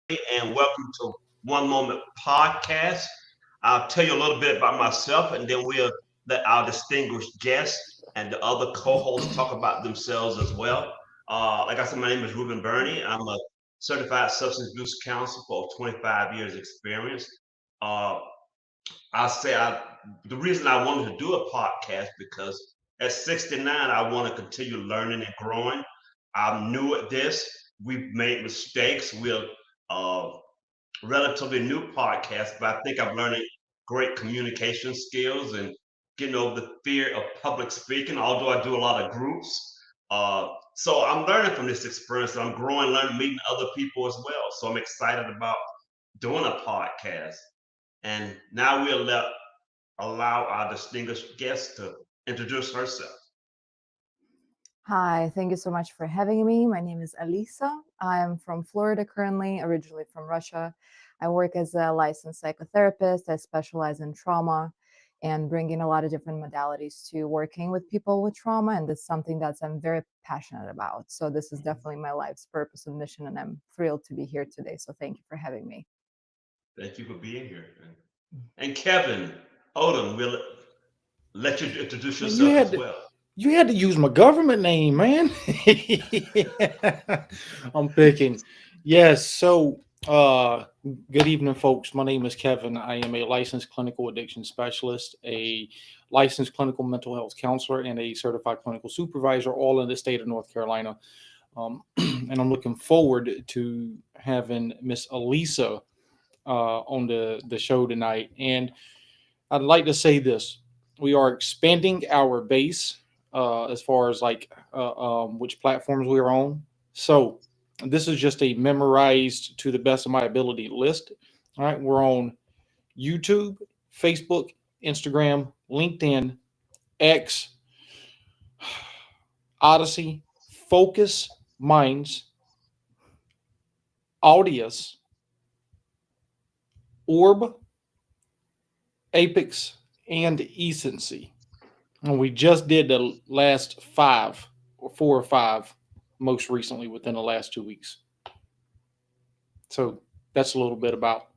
and welcome to One Moment Podcast. I'll tell you a little bit about myself, and then we'll let our distinguished guests and the other co-hosts talk about themselves as well. Like I said, my name is Ruben Burney. I'm a certified substance abuse counselor for 25 years experience. Uh, the reason I wanted to do a podcast because at 69 I want to continue learning and growing. I'm new at this. We've made mistakes. We're uh, relatively new podcast, but I think I'm learning great communication skills and getting over the fear of public speaking. Although I do a lot of groups, so I'm learning from this experience. I'm growing, learning, meeting other people as well. So I'm excited about doing a podcast. And now allow our distinguished guest to introduce herself. Hi, thank you so much for having me. My name is Alisa. I'm from Florida currently, originally from Russia. I work as a licensed psychotherapist. I specialize in trauma and bringing a lot of different modalities to working with people with trauma. And that's something that I'm very passionate about. So this is definitely my life's purpose and mission. And I'm thrilled to be here today. So thank you for having me. Thank you for being here. And Kevin Odom, we'll let you introduce Man, you yourself had as to well. you had to use my government name, man. I'm picking. Yes. So, good evening, folks. My name is Kevin. I am a licensed clinical addiction specialist, a licensed clinical mental health counselor, and a certified clinical supervisor, all in the state of North Carolina. And I'm looking forward to having Miss Elisa on the show tonight. And I'd like to say this: we are expanding our base as far as like which platforms we are on. So this is just a memorized to the best of my ability list. All right, we're on YouTube, Facebook, Instagram, LinkedIn, X, Odyssey, Focus, Minds, Audius, Orb, Apex, and Essency. And we just did the last five, or four or five, most recently within the last 2 weeks. So that's a little bit about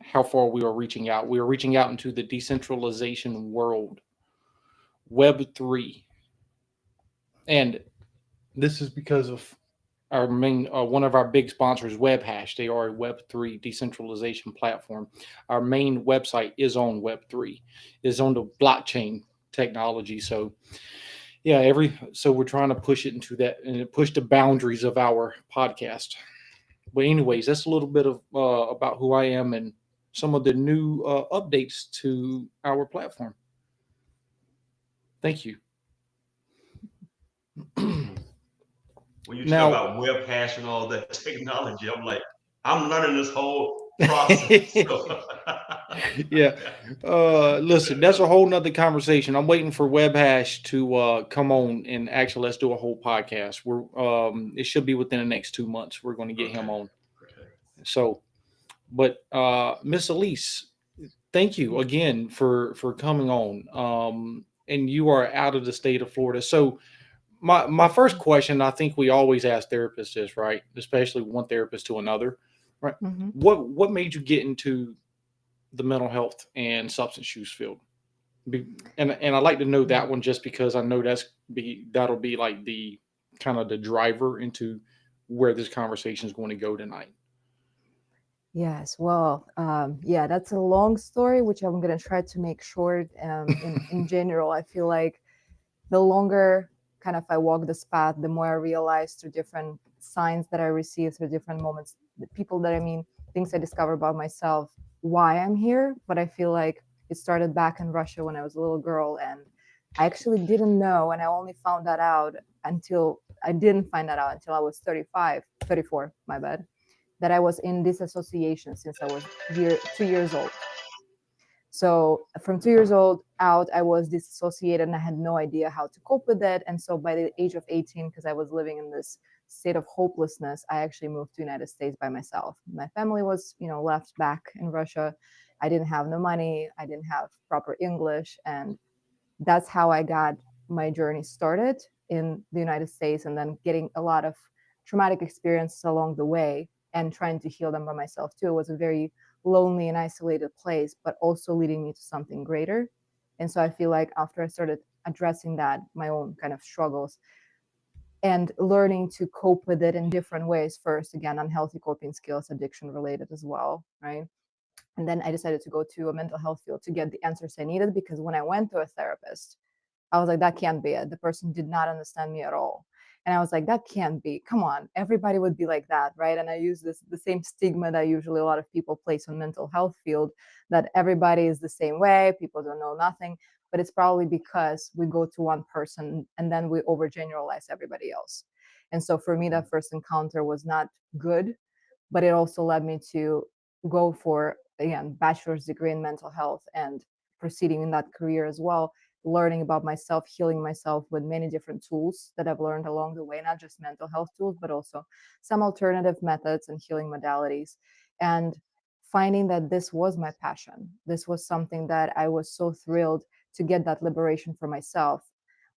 how far we are reaching out. We are reaching out into the decentralization world, Web3. And this is because of our main, one of our big sponsors, WebHash. They are a Web3 decentralization platform. Our main website is on Web3, is on the blockchain technology. So yeah, so we're trying to push it into that and push the boundaries of our podcast. But anyways, that's a little bit of about who I am and some of the new updates to our platform. Thank you. When you talk Now, about web hash and all that technology, I'm like, I'm learning this whole process. So, yeah. Listen, that's a whole nother conversation. I'm waiting for WebHash to come on and actually let's do a whole podcast. It should be within the next 2 months. We're going to get him okay. on. Okay. So, but Miss Elise, thank you again for coming on. And you are out of the state of Florida. So my first question, I think we always ask therapists this, right? Especially one therapist to another, right? Mhm. What made you get into the mental health and substance use field? And I like to know that one just because I know that'll be like the kind of the driver into where this conversation is going to go tonight. Yes, well, yeah, that's a long story, which I'm going to try to make short. In general, I feel like the longer kind of I walk this path, the more I realize through different signs that I receive, through different moments, the people that I mean, things I discover about myself, why I'm here. But I feel like it started back in Russia when I was a little girl, and I actually didn't know, and I only found that out until I didn't find that out until I was 35, 34, my bad, that I was in this association since I was 2 years old. So from 2 years old out, I was disassociated and I had no idea how to cope with it. And so by the age of 18, because I was living in this state of hopelessness, I actually moved to the United States by myself. My family was, left back in Russia. I didn't have no money. I didn't have proper English. And that's how I got my journey started in the United States, and then getting a lot of traumatic experiences along the way. and trying to heal them by myself too. It was a very lonely and isolated place, but also leading me to something greater. And so I feel like after I started addressing that, my own kind of struggles, and learning to cope with it in different ways, first, again, unhealthy coping skills, addiction related as well, right? And then I decided to go to a mental health field to get the answers I needed, because when I went to a therapist, I was like, that can't be it. The person did not understand me at all. And I was like, that can't be. Come on, everybody would be like that, right? And I use the same stigma that usually a lot of people place on mental health field, that everybody is the same way, people don't know nothing. But it's probably because we go to one person and then we overgeneralize everybody else. And so for me, that first encounter was not good, but it also led me to go for, again, bachelor's degree in mental health and proceeding in that career as well, learning about myself, healing myself with many different tools that I've learned along the way, not just mental health tools, but also some alternative methods and healing modalities. And finding that this was my passion. This was something that I was so thrilled to get that liberation for myself.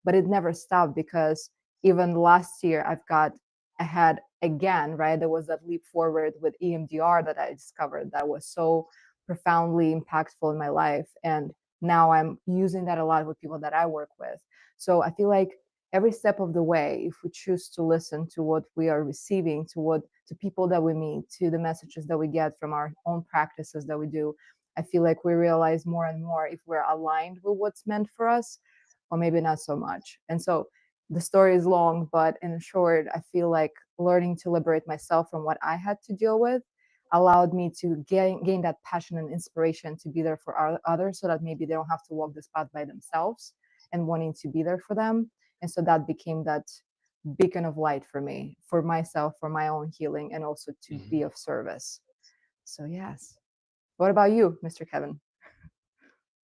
But it never stopped, because even last year I've got ahead again, right? There was that leap forward with EMDR that I discovered that was so profoundly impactful in my life. And now I'm using that a lot with people that I work with. So I feel like every step of the way, if we choose to listen to what we are receiving, to people that we meet, to the messages that we get from our own practices that we do, I feel like we realize more and more if we're aligned with what's meant for us, or maybe not so much. And so the story is long, but in short, I feel like learning to liberate myself from what I had to deal with allowed me to gain that passion and inspiration to be there for others, so that maybe they don't have to walk this path by themselves, and wanting to be there for them. And so that became that beacon of light for me, for myself, for my own healing, and also to be of service. So yes. What about you, Mr. Kevin?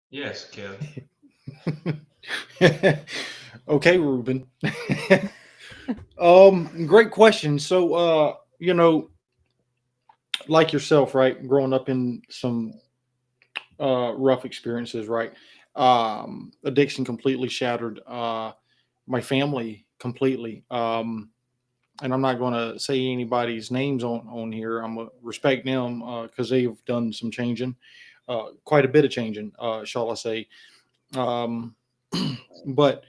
Yes, Kevin. Okay, Ruben. Great question. So, like yourself, right? Growing up in some rough experiences, right? Addiction completely shattered my family completely. And I'm not going to say anybody's names on here. I'm going to respect them because they've done some changing, quite a bit of changing, shall I say. But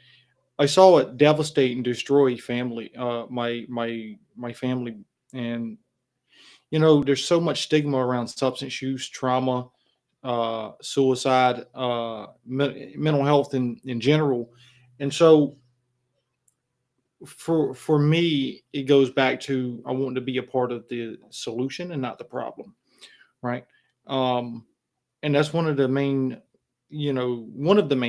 I saw it devastate and destroy family, my family, and there's so much stigma around substance use, trauma, suicide, mental health in general, and so for me, it goes back to I want to be a part of the solution and not the problem, right? Um, and that's one of the main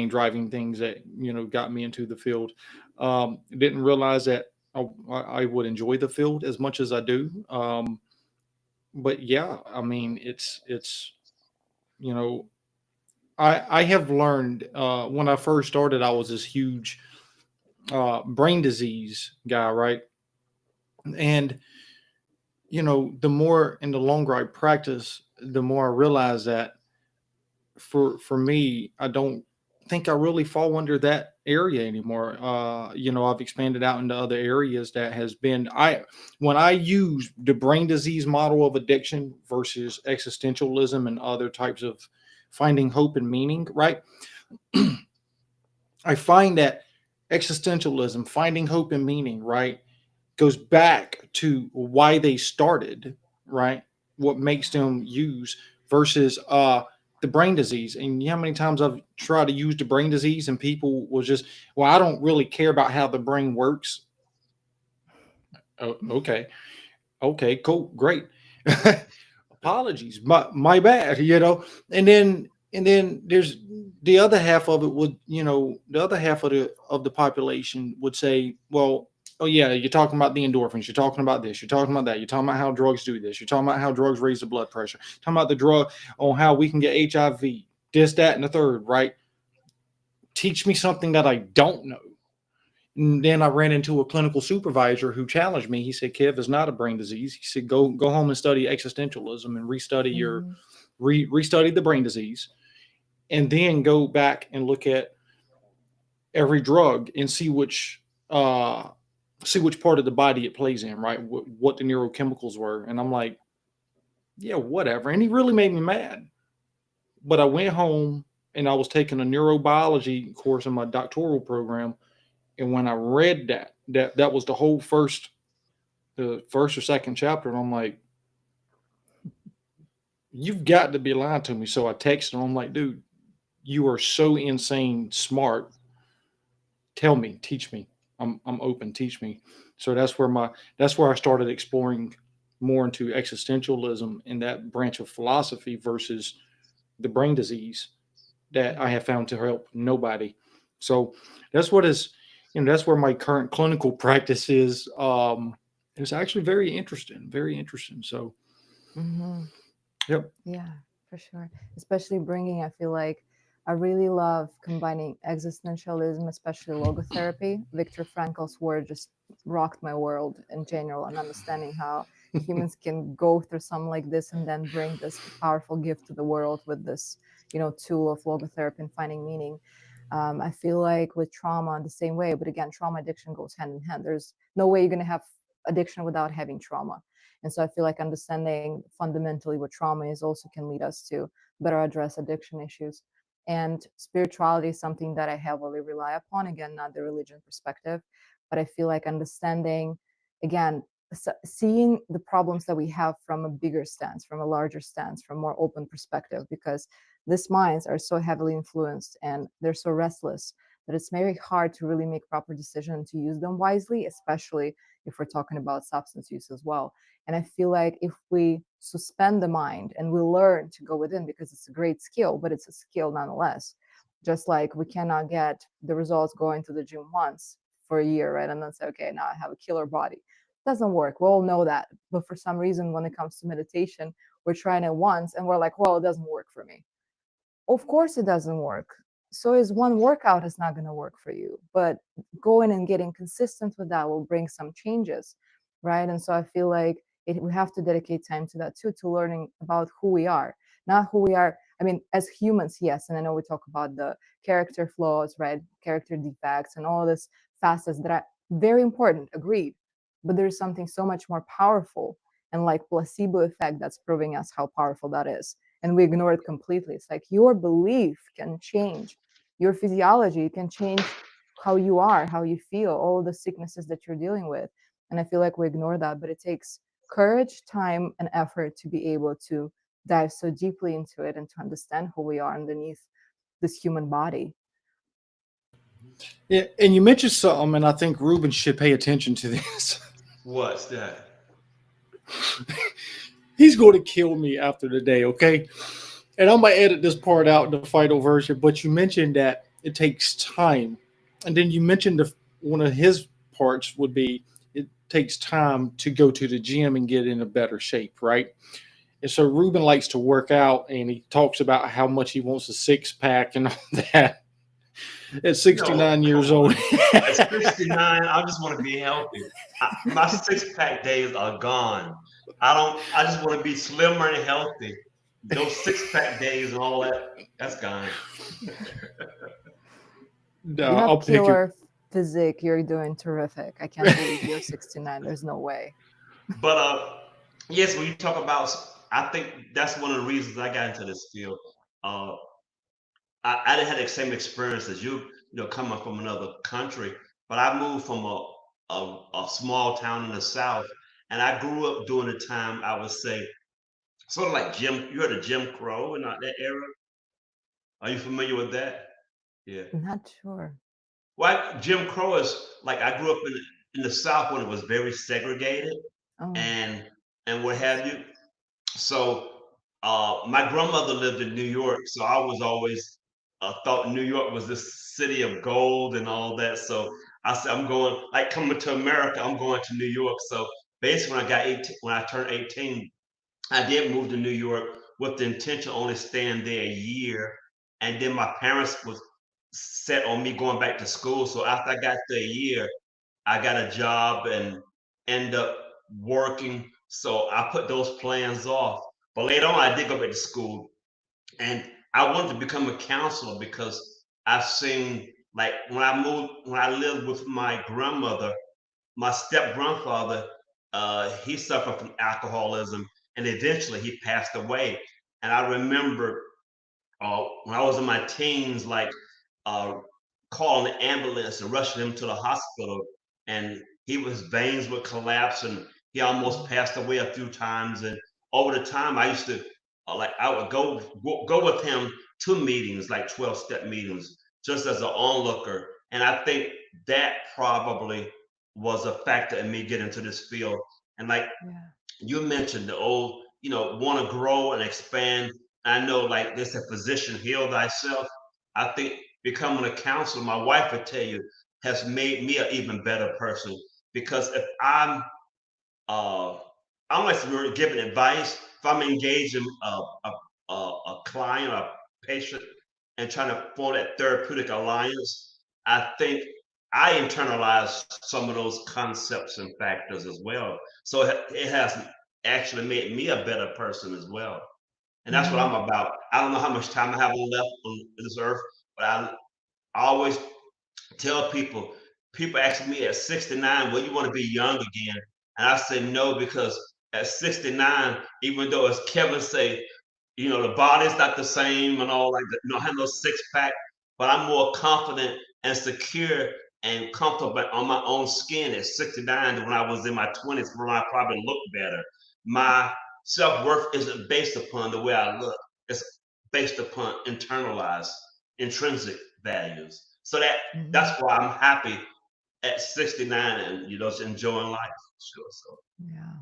driving things that got me into the field. Didn't realize that I would enjoy the field as much as I do. But yeah, I mean, it's you know I have learned when I first started, I was this huge brain disease guy, right? And the more and the longer I practice, the more I realize that for me, I don't think I really fall under that area anymore. I've expanded out into other areas that has been when I use the brain disease model of addiction versus existentialism and other types of finding hope and meaning, right? I find that existentialism, finding hope and meaning, right, goes back to why they started, right? What makes them use versus the brain disease. And you know how many times I've tried to use the brain disease and people will just, well, I don't really care about how the brain works. Oh, okay. Okay, cool. Great. Apologies. My bad, and then there's the other half of it would, the other half of the population would say, well, oh yeah, you're talking about the endorphins, you're talking about this, you're talking about that, you're talking about how drugs do this, you're talking about how drugs raise the blood pressure, you're talking about the drug on how we can get HIV, this, that, and the third, right? Teach me something that I don't know. And then I ran into a clinical supervisor who challenged me. He said, Kev, it's not a brain disease. He said, go home and study existentialism and restudy the brain disease, and then go back and look at every drug and see which see which part of the body it plays in, right? What the neurochemicals were. And I'm like, yeah, whatever. And he really made me mad. But I went home and I was taking a neurobiology course in my doctoral program. And when I read that was the first or second chapter. And I'm like, you've got to be lying to me. So I texted him. I'm like, dude, you are so insane smart. Tell me, teach me. I'm open. Teach me. So that's where I started exploring more into existentialism and that branch of philosophy versus the brain disease that I have found to help nobody. So that's what is, that's where my current clinical practice is. It's actually very interesting, very interesting. So, Hmm. yep. Yeah, for sure. Especially bringing, I feel like I really love combining existentialism, especially logotherapy. Viktor Frankl's word just rocked my world in general, and understanding how humans can go through something like this and then bring this powerful gift to the world with this, tool of logotherapy and finding meaning. I feel like with trauma, the same way, but again, trauma addiction goes hand in hand. There's no way you're going to have addiction without having trauma. And so I feel like understanding fundamentally what trauma is also can lead us to better address addiction issues. And spirituality is something that I heavily rely upon. Again, not the religion perspective, but I feel like understanding, again, seeing the problems that we have from a bigger stance, from a larger stance, from more open perspective, because these minds are so heavily influenced and they're so restless that it's very hard to really make proper decisions to use them wisely, especially if we're talking about substance use as well. And I feel like if we suspend the mind and we learn to go within, because it's a great skill, but it's a skill nonetheless. Just like we cannot get the results going to the gym once for a year, right? And then say, okay, now I have a killer body. It doesn't work. We all know that. But for some reason, when it comes to meditation, we're trying it once and we're like, well, it doesn't work for me. Of course it doesn't work. So is one workout is not going to work for you, but going and getting consistent with that will bring some changes, right? And so I feel like we have to dedicate time to that too, to learning about who we are, not who we are. I mean, as humans, yes, and I know we talk about the character flaws, right? Character defects and all this facets that are very important, agreed. But there's something so much more powerful and like placebo effect that's proving us how powerful that is, and we ignore it completely. It's like your belief can change your physiology, can change how you are, how you feel, all the sicknesses that you're dealing with. And I feel like we ignore that, but it takes courage, time, and effort to be able to dive so deeply into it and to understand who we are underneath this human body. Yeah. And you mentioned something, and I think Ruben should pay attention to this. What's that? He's going to kill me after the day, okay? And I'm going to edit this part out in the final version, but you mentioned that it takes time. And then you mentioned one of his parts would be it takes time to go to the gym and get in a better shape, right? And so Ruben likes to work out and he talks about how much he wants a six pack and all that at No, 69 come years on. old. At 69, I just want to be healthy. My six-pack days are gone. I just want to be slimmer and healthy. Those six-pack days and all that, that's gone. No, You have I'll pick it. killer physique. You're doing terrific. I can't believe you're 69. There's no way. But yes, when you talk about, I think that's one of the reasons I got into this field. Uh, I didn't have the same experience as you, coming from another country, but I moved from a small town in the South, and I grew up during the time I would say sort of like Jim. You heard of Jim Crow in that era? Are you familiar with that? Yeah. Not sure. Well, Jim Crow is like I grew up in the South when it was very segregated Oh, and what yes. have you. So my grandmother lived in New York, so I was always thought New York was this city of gold and all that. So I said, I'm going like coming to America. I'm going to New York. So basically, when I turned 18, I did move to New York with the intention of only staying there a year, and then my parents was set on me going back to school. So after I got there a year, I got a job and end up working. So I put those plans off. But later on, I did go back to school, and I wanted to become a counselor because I've seen like when I lived with my grandmother. my step grandfather, he suffered from alcoholism, and eventually he passed away. And I remember when I was in my teens, like uh, calling the ambulance and rushing him to the hospital, and his veins would collapse, and he almost passed away a few times. And over the time, I used to like I would go with him to meetings, like 12-step meetings, just as an onlooker. And I think that probably was a factor in me getting into this field. And like Yeah. you mentioned the old, want to grow and expand. I know, like this, a physician, heal thyself. I think becoming a counselor, my wife would tell you, has made me an even better person. Because if uh, I don't like to be giving advice. If I'm engaging a client or a patient and trying to form that therapeutic alliance, I think I internalize some of those concepts and factors as well. So it has actually made me a better person as well. And that's what Hmm. I'm about. I don't know how much time I have left on this earth, but I always tell people ask me at 69, well, you want to be young again? And I say no, because at 69, even though as Kevin say, the body's not the same and all like that, I have no six pack, but I'm more confident and secure and comfortable on my own skin at 69 than when I was in my 20s, when I probably looked better. My self-worth isn't based upon the way I look. It's based upon internalized, intrinsic values. So Hmm. that's why I'm happy at 69 and just enjoying life. Sure. So Yeah,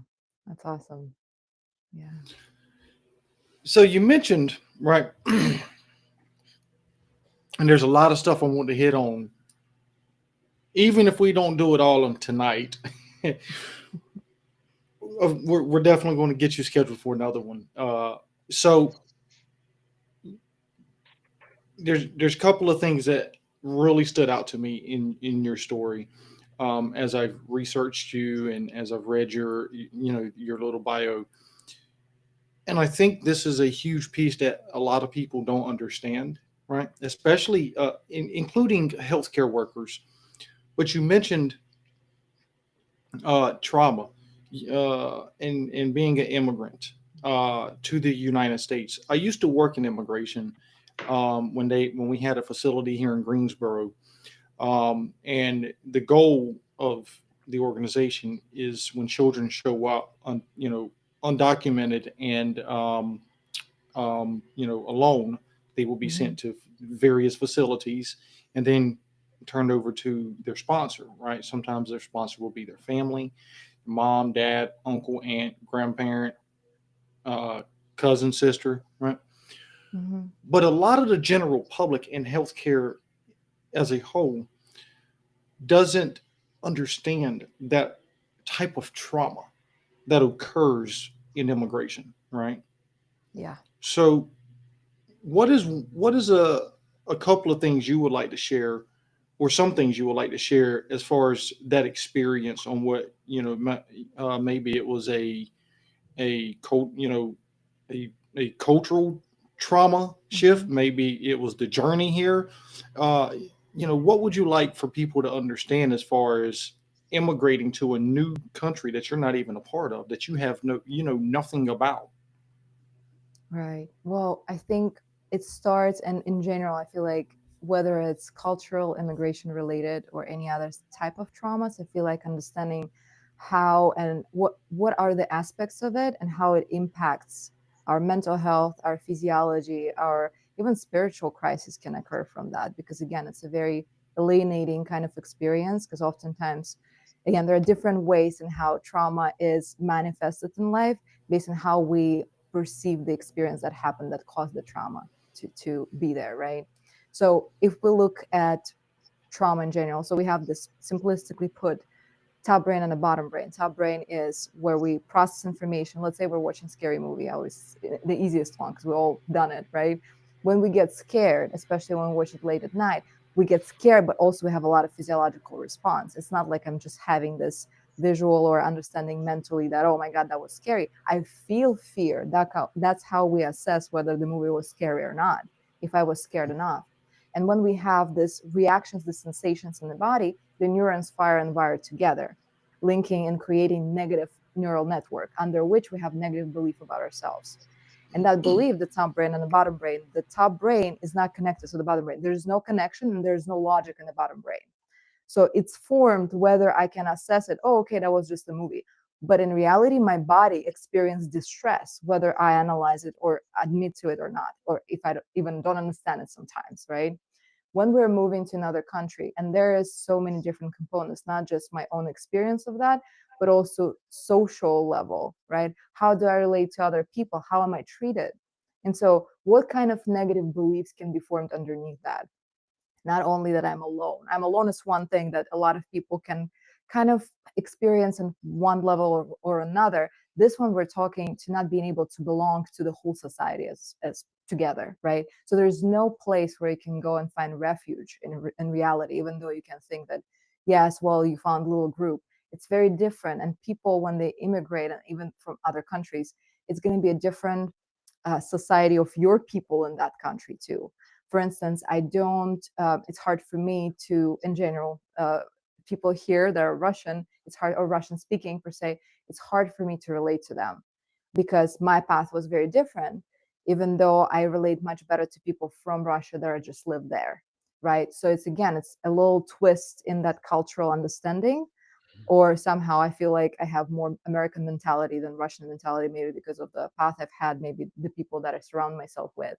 that's awesome. Yeah. So you mentioned, right, and there's a lot of stuff I want to hit on. Even if we don't do it all on tonight, we're definitely going to get you scheduled for another one. So there's a couple of things that really stood out to me in your story, as I've researched you and as I've read your little bio. And I think this is a huge piece that a lot of people don't understand, right? Especially including healthcare workers. But you mentioned trauma, and being an immigrant to the United States. I used to work in immigration, when we had a facility here in Greensboro, and the goal of the organization is when children show up, undocumented and alone, they will be Hmm. sent to various facilities and then turned over to their sponsor. Right? Sometimes their sponsor will be their family, mom, dad, uncle, aunt, grandparent, uh, cousin, sister. Right? Hmm. But a lot of the general public in healthcare as a whole doesn't understand that type of trauma that occurs in immigration, right? Yeah. So, what is a couple of things you would like to share, or some things you would like to share as far as that experience on what maybe it was a cult, a cultural trauma shift, Hmm. maybe it was the journey here. uh, what would you like for people to understand as far as immigrating to a new country that you're not even a part of, that you have nothing about? Right. Well, I think it starts, and in general, I feel like whether it's cultural, immigration related, or any other type of traumas, I feel like understanding how and what are the aspects of it and how it impacts our mental health, our physiology, our even spiritual crisis can occur from that. Because again, it's a very alienating kind of experience. Because oftentimes, again, there are different ways in how trauma is manifested in life based on how we perceive the experience that happened that caused the trauma to be there, right? So if we look at trauma in general, so we have this simplistically put top brain and the bottom brain. Top brain is where we process information. Let's say we're watching a scary movie. I always the easiest one because we all done it, right? When we get scared, especially when we watch it late at night, we get scared, but also we have a lot of physiological response. It's not like I'm just having this visual or understanding mentally that, oh my God, that was scary. I feel fear. That's how we assess whether the movie was scary or not, if I was scared enough. And when we have these reactions, these sensations in the body, the neurons fire and wire together. linking and creating negative neural network under which we have negative belief about ourselves. And that belief, the top brain and the bottom brain, the top brain is not connected to the bottom brain. There's no connection and there's no logic in the bottom brain. So it's formed whether I can assess it. Oh, okay, that was just a movie. But in reality, my body experienced distress, whether I analyze it or admit to it or not, or if I even don't understand it sometimes, right? When we're moving to another country, and there is so many different components, not just my own experience of that, but also social level, right? How do I relate to other people? How am I treated? And so what kind of negative beliefs can be formed underneath that? Not only that I'm alone is one thing that a lot of people can kind of experience in one level or another. This one, we're talking to not being able to belong to the whole society as together, right? So there's no place where you can go and find refuge in reality, even though you can think that, yes, well, you found a little group. It's very different. And people, when they immigrate, and even from other countries, it's going to be a different society of your people in that country too. For instance, it's hard for me to, in general, people here that are Russian, it's hard, or Russian speaking per se, it's hard for me to relate to them because my path was very different, even though I relate much better to people from Russia that are just live there, right? So it's a little twist in that cultural understanding, or somehow I feel like I have more American mentality than Russian mentality, maybe because of the path I've had, maybe the people that I surround myself with.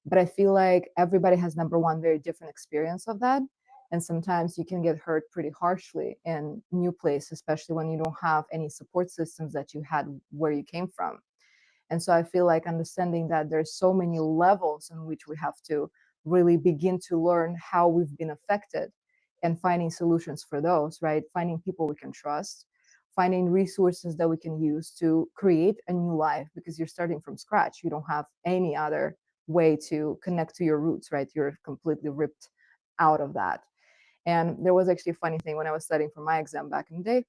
But I feel like everybody has, number one, very different experience of that. And sometimes you can get hurt pretty harshly in new place, especially when you don't have any support systems that you had where you came from. And so I feel like understanding that there's so many levels in which we have to really begin to learn how we've been affected and finding solutions for those, right? Finding people we can trust, finding resources that we can use to create a new life, because you're starting from scratch. You don't have any other way to connect to your roots, right? You're completely ripped out of that. And there was actually a funny thing when I was studying for my exam back in the day.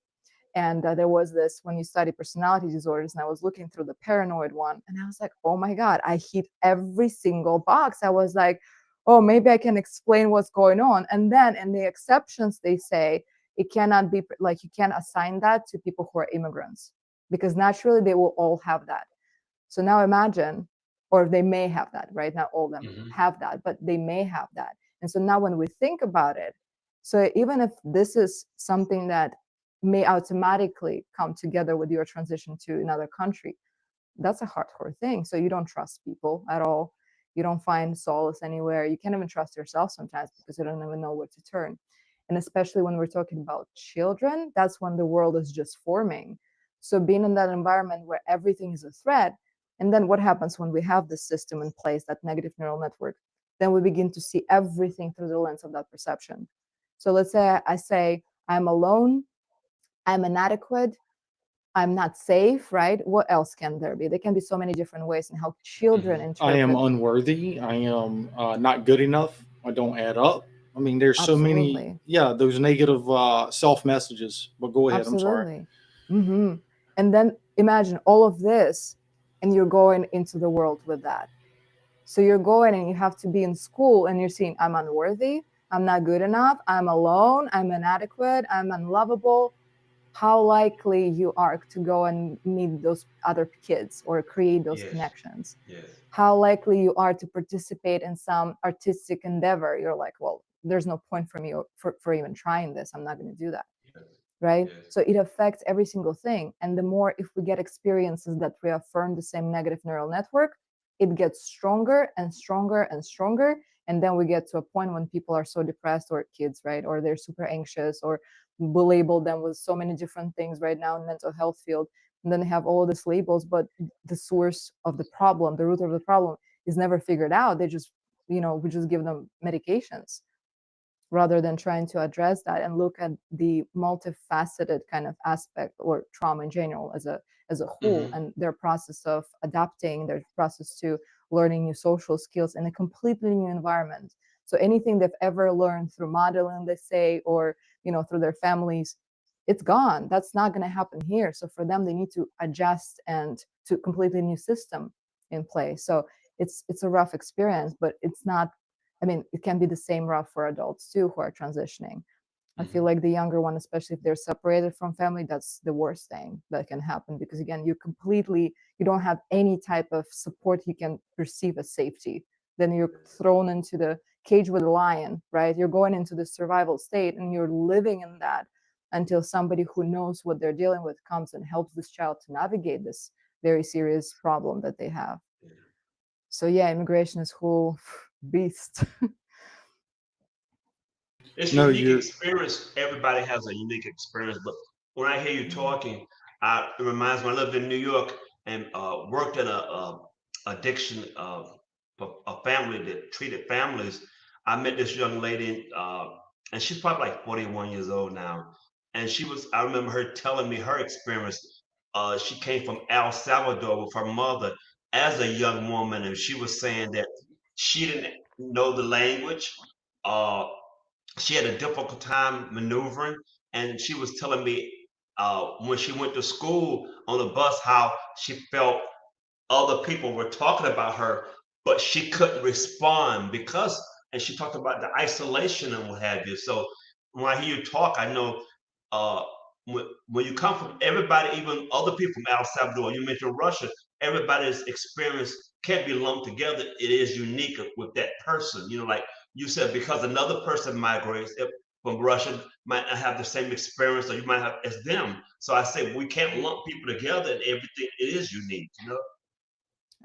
And there was this, when you study personality disorders, and I was looking through the paranoid one, and I was like, oh my God, I hit every single box. I was like, oh, maybe I can explain what's going on. And then in the exceptions, they say it cannot be like, you can't assign that to people who are immigrants, because naturally they will all have that. So now imagine, or they may have that, right? Not all of them have that, but they may have that. And so now when we think about it, so even if this is something that may automatically come together with your transition to another country, that's a hardcore thing. So you don't trust people at all. You don't find solace anywhere. You can't even trust yourself sometimes because you don't even know where to turn. And especially when we're talking about children, that's when the world is just forming. So being in that environment where everything is a threat, and then what happens when we have this system in place, that negative neural network, then we begin to see everything through the lens of that perception. So let's say I say, I'm alone, I'm inadequate, I'm not safe, right? What else can there be? There can be so many different ways in how children interpret. I am unworthy. I am not good enough. I don't add up. I mean, there's so many, Absolutely. those negative self messages. But go ahead. I'm sorry. Absolutely. And then imagine all of this, and you're going into the world with that. So you're going and you have to be in school and you're seeing, I'm unworthy, I'm not good enough, I'm alone, I'm inadequate, I'm unlovable. How likely you are to go and meet those other kids or create those connections? Yes. How likely you are to participate in some artistic endeavor? You're like, well, there's no point for me for even trying this. I'm not going to do that. Yes. Right? Yes. So it affects every single thing. And the more, if we get experiences that reaffirm the same negative neural network, it gets stronger and stronger and stronger. And then we get to a point when people are so depressed, or kids, right? Or they're super anxious, or we label them with so many different things right now in mental health field. And then they have all these labels, but the source of the problem, the root of the problem is never figured out. They just, we just give them medications rather than trying to address that and look at the multifaceted kind of aspect, or trauma in general as a whole, and their process of adapting, their process to learning new social skills in a completely new environment. So anything they've ever learned through modeling, let's say, or through their families, it's gone. That's not going to happen here. So for them, they need to adjust and to completely new system in place. So it's a rough experience, but it's not, I mean, it can be the same rough for adults too who are transitioning. I feel like the younger one, especially if they're separated from family, that's the worst thing that can happen, because again, you don't have any type of support you can perceive as safety. Then you're thrown into the cage with a lion, right? You're going into the survival state and you're living in that until somebody who knows what they're dealing with comes and helps this child to navigate this very serious problem that they have. So yeah, immigration is whole beast. It's No, unique you're experience. Everybody has a unique experience, but when I hear you talking, it reminds me. I lived in New York and worked in a addiction a family that treated families. I met this young lady, and she's probably like 41 years old now. And she was. I remember her telling me her experience. She came from El Salvador with her mother as a young woman, and she was saying that she didn't know the language. Uh, she had a difficult time maneuvering, and she was telling me when she went to school on the bus how she felt other people were talking about her, but she couldn't respond because, and she talked about the isolation and what have you. So when I hear you talk, I know uh, when you come from everybody, even other people from El Salvador, you mentioned Russia, everybody's experience can't be lumped together. It is unique with that person. Like you said, because another person migrates from Russia might not have the same experience or you might have as them. So I say we can't lump people together and everything it is unique.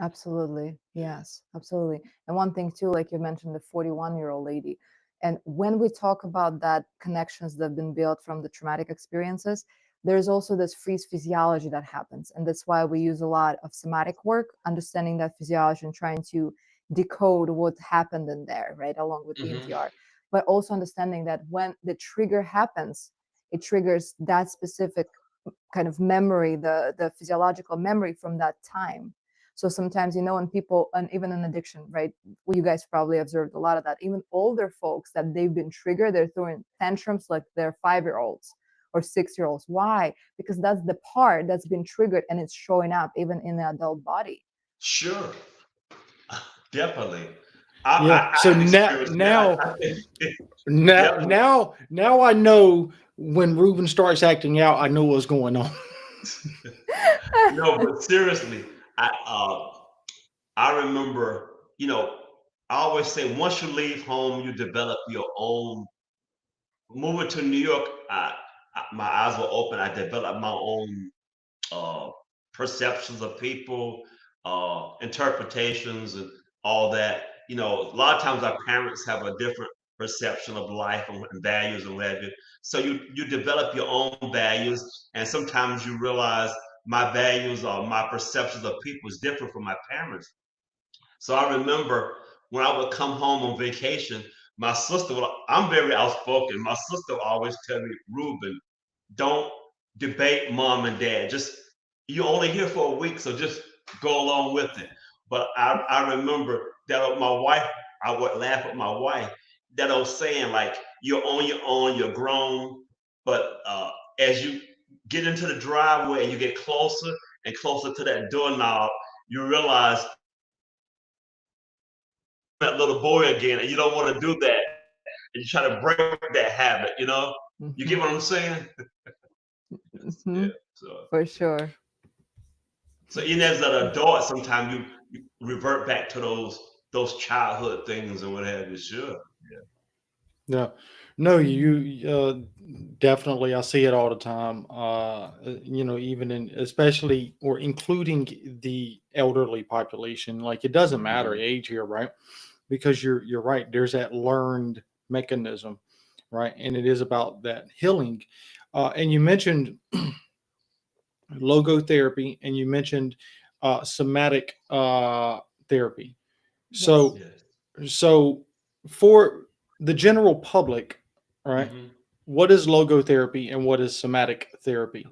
Absolutely. Yes, absolutely. And one thing too, like you mentioned, the 41-year-old lady. And when we talk about that connections that have been built from the traumatic experiences, there's also this freeze physiology that happens. And that's why we use a lot of somatic work, understanding that physiology and trying to decode what happened in there, right, along with Hmm. EMDR. But also understanding that when the trigger happens, it triggers that specific kind of memory, the physiological memory from that time. So sometimes, when people, and even in addiction, right? Well, you guys probably observed a lot of that. Even older folks that they've been triggered, they're throwing tantrums like they're 5-year-olds or 6-year-olds. Why? Because that's the part that's been triggered and it's showing up even in the adult body. Sure, definitely. I, yeah. I, I So have now experienced that. now I think now definitely. now now I know when Ruben starts acting out, I know what's going on. No, but seriously, I remember, I always say once you leave home, you develop your own. Moving to New York, my eyes were open. I developed my own uh, perceptions of people, interpretations, and all that. A lot of times our parents have a different perception of life and values and what have you. So you develop your own values, and sometimes you realize my values or my perceptions of people is different from my parents. So I remember when I would come home on vacation, my sister would, I'm very outspoken. My sister would always tell me, Ruben, don't debate mom and dad. Just you're only here for a week, so just go along with it. But I remember that my wife, I would laugh at my wife, that old saying like you're on your own, you're grown, but as you get into the driveway and you get closer and closer to that doorknob, you realize that little boy again, and you don't want to do that, and you try to break that habit. You get Mhm, what I'm saying? Yeah. mhm, So. for sure. So even as an adult, sometimes you revert back to those childhood things and what have you. Sure. Yeah. No, Mhm. you definitely I see it all the time. Even in especially or including the elderly population, like it doesn't matter Mhm. age here, right? Because you're right. There's that learned mechanism, right? And it is about that healing. And you mentioned logotherapy and you mentioned somatic therapy. Yes. So Yes. so for the general public, all right, Hmm. what is logotherapy and what is somatic therapy?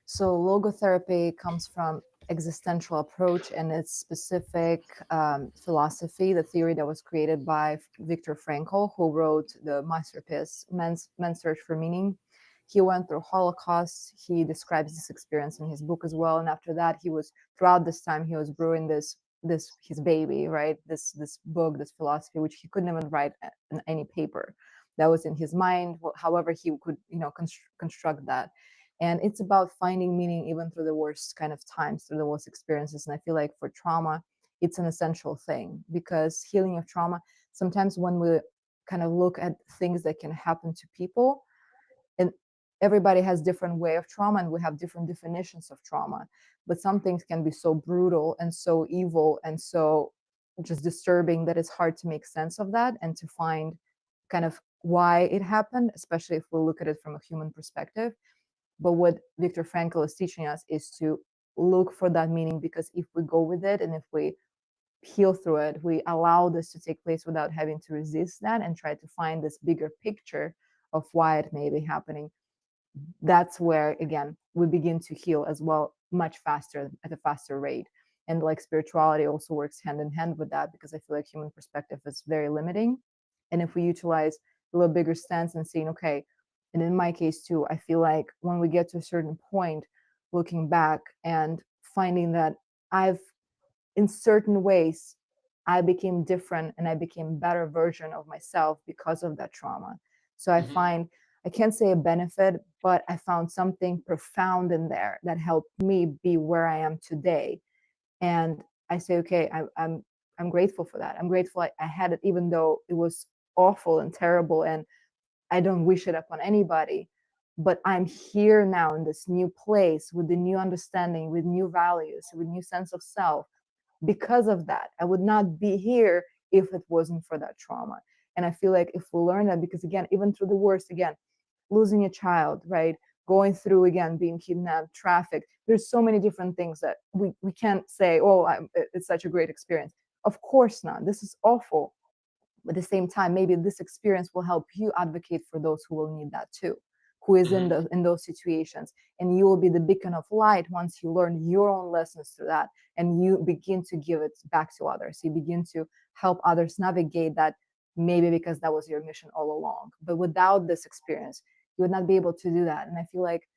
So logotherapy comes from existential approach and its specific philosophy, the theory that was created by Viktor Frankl, who wrote the masterpiece Man's Search for Meaning. He went through Holocaust. He describes this experience in his book as well. And after that, throughout this time he was brewing this his baby, right? This book, this philosophy, which he couldn't even write in any paper. that was in his mind, however he could, construct that. And it's about finding meaning even through the worst kind of times, through the worst experiences. And I feel like for trauma, it's an essential thing, because healing of trauma, sometimes when we kind of look at things that can happen to people, and everybody has different way of trauma, and we have different definitions of trauma, but some things can be so brutal and so evil and so just disturbing that it's hard to make sense of that and to find kind of why it happened, especially if we look at it from a human perspective. But what Viktor Frankl is teaching us is to look for that meaning, because if we go with it and if we heal through it, we allow this to take place without having to resist that and try to find this bigger picture of why it may be happening. That's where, again, we begin to heal as well, much faster, at a faster rate. And like spirituality also works hand in hand with that, because I feel like human perspective is very limiting. And if we utilize a little bigger stance and saying, okay, and in my case too, I feel like when we get to a certain point, looking back and finding that in certain ways, I became different and I became a better version of myself because of that trauma. So I find, I can't say a benefit, but I found something profound in there that helped me be where I am today. And I say, okay, I'm grateful for that. I'm grateful I had it, even though it was awful and terrible, and I don't wish it upon anybody. But I'm here now in this new place with the new understanding, with new values, with new sense of self. Because of that, I would not be here if it wasn't for that trauma. And I feel like if we learn that, because again, even through the worst, again, losing a child, right? Going through, again, being kidnapped, trafficked. There's so many different things that we can't say, oh, it's such a great experience. Of course not. This is awful. But at the same time, maybe this experience will help you advocate for those who will need that too, who is in those situations. And you will be the beacon of light once you learn your own lessons through that, and you begin to give it back to others. You begin to help others navigate that, maybe because that was your mission all along. But without this experience, you would not be able to do that. And I feel like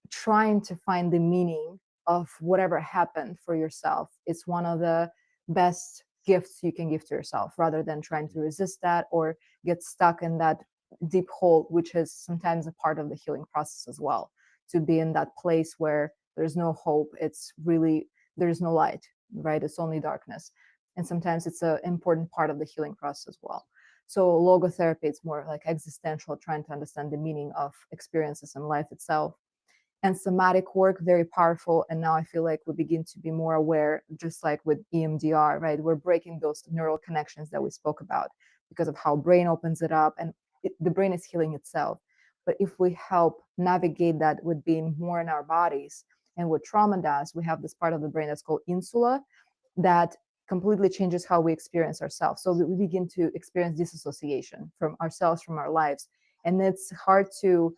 trying to find the meaning of whatever happened for yourself is one of the best gifts you can give to yourself, rather than trying to resist that or get stuck in that deep hole, which is sometimes a part of the healing process as well. To be in that place where there's no hope, it's really, there's no light, right? It's only darkness. And sometimes it's an important part of the healing process as well. So logotherapy, it's more like existential, trying to understand the meaning of experiences and life itself. And somatic work, very powerful. And now I feel like we begin to be more aware, just like with EMDR, right? We're breaking those neural connections that we spoke about because of how brain opens it up, and the brain is healing itself. But if we help navigate that with being more in our bodies, and what trauma does, we have this part of the brain that's called insula that completely changes how we experience ourselves. So we begin to experience disassociation from ourselves, from our lives. And it's hard to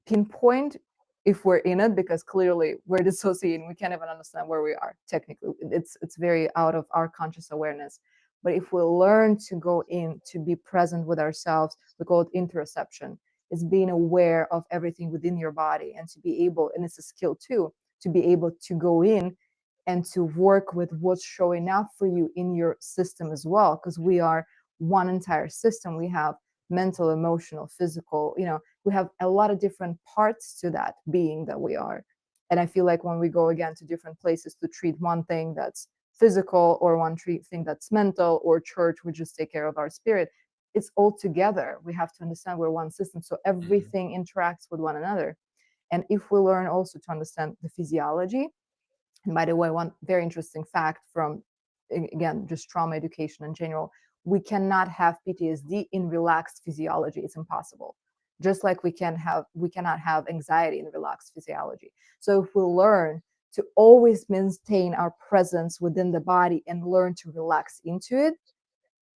pinpoint if we're in it, because clearly we're dissociating. We can't even understand where we are technically. It's very out of our conscious awareness. But if we learn to go in, to be present with ourselves, we call it interoception. It's being aware of everything within your body, and to be able, and it's a skill too, to be able to go in and to work with what's showing up for you in your system as well, because we are one entire system. We have mental, emotional, physical, we have a lot of different parts to that being that we are. And I feel like when we go again to different places to treat one thing that's physical, or one thing that's mental, or church, we just take care of our spirit, it's all together. We have to understand we're one system, so everything interacts with one another. And if we learn also to understand the physiology, and by the way, one very interesting fact from, again, just trauma education in general, we cannot have PTSD in relaxed physiology. It's impossible. Just like we cannot have anxiety in relaxed physiology. So if we learn to always maintain our presence within the body and learn to relax into it,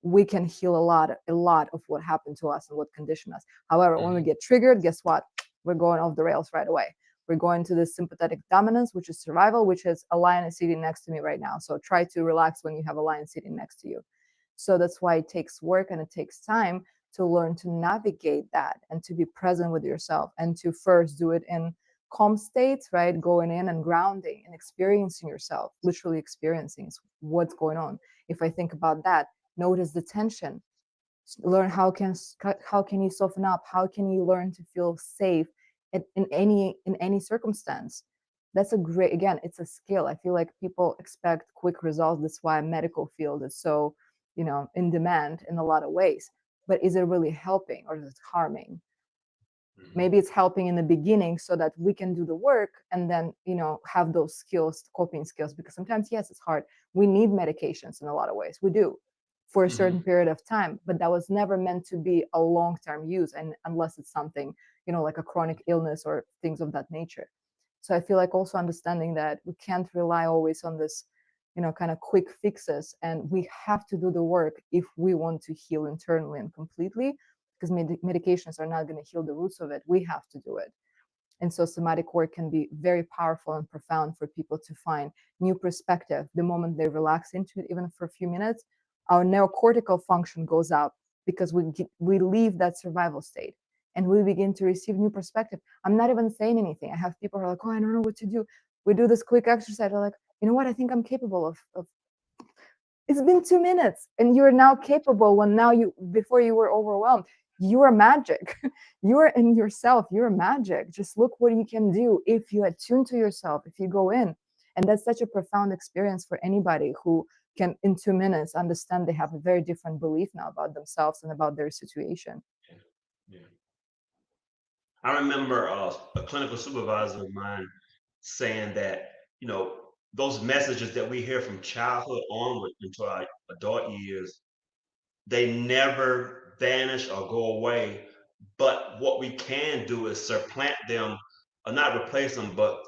we can heal a lot of what happened to us and what conditioned us. However, when we get triggered, guess what? We're going off the rails right away. We're going to this sympathetic dominance, which is survival, which is a lion is sitting next to me right now. So try to relax when you have a lion sitting next to you. So that's why it takes work and it takes time to learn to navigate that and to be present with yourself, and to first do it in calm states, right? Going in and grounding and experiencing yourself, literally experiencing what's going on. If I think about that, notice the tension. learn how can you soften up, how can you learn to feel safe in any circumstance. That's a great, again, it's a skill. I feel like people expect quick results. That's why medical field is so, in demand in a lot of ways. But is it really helping, or is it harming? Maybe it's helping in the beginning so that we can do the work and then have those skills, coping skills, because sometimes, yes, it's hard. We need medications in a lot of ways, we do, for a certain period of time, but that was never meant to be a long-term use, and unless it's something like a chronic illness or things of that nature. So I feel like also understanding that we can't rely always on this kind of quick fixes, and we have to do the work if we want to heal internally and completely, because medications are not going to heal the roots of it. We have to do it. And so somatic work can be very powerful and profound for people to find new perspective. The moment they relax into it, even for a few minutes, our neocortical function goes up, because we leave that survival state and we begin to receive new perspective. I'm not even saying anything. I have people who are like, oh, I don't know what to do. We do this quick exercise. They're like, you know what? I think I'm capable of. It's been 2 minutes and you're now capable, when before you were overwhelmed. You are magic. You are in yourself. You're magic. Just look what you can do if you attune to yourself, if you go in. And that's such a profound experience for anybody who can, in 2 minutes, understand they have a very different belief now about themselves and about their situation. Yeah. I remember a clinical supervisor of mine saying that, those messages that we hear from childhood onward into our adult years, they never vanish or go away. But what we can do is supplant them, or not replace them, but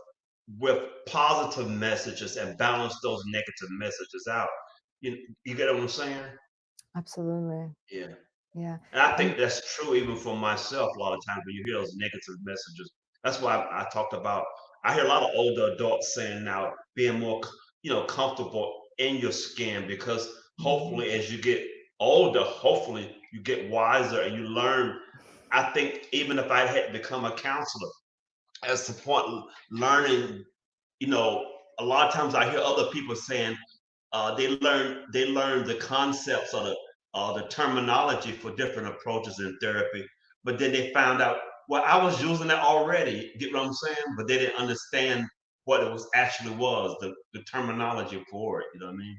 with positive messages, and balance those negative messages out. You get what I'm saying? Absolutely. Yeah. Yeah. And I And think that's true even for myself a lot of times when you hear those negative messages. That's why I talked about, I hear a lot of older adults saying now being more, comfortable in your skin, because hopefully as you get older, hopefully you get wiser and you learn. I think even if I had become a counselor, at some point learning, you know, a lot of times I hear other people saying they learn the concepts, or the terminology for different approaches in therapy, but then they found out, well, I was using that already. Get what I'm saying? But they didn't understand what it was actually was, the terminology for it. You know what I mean?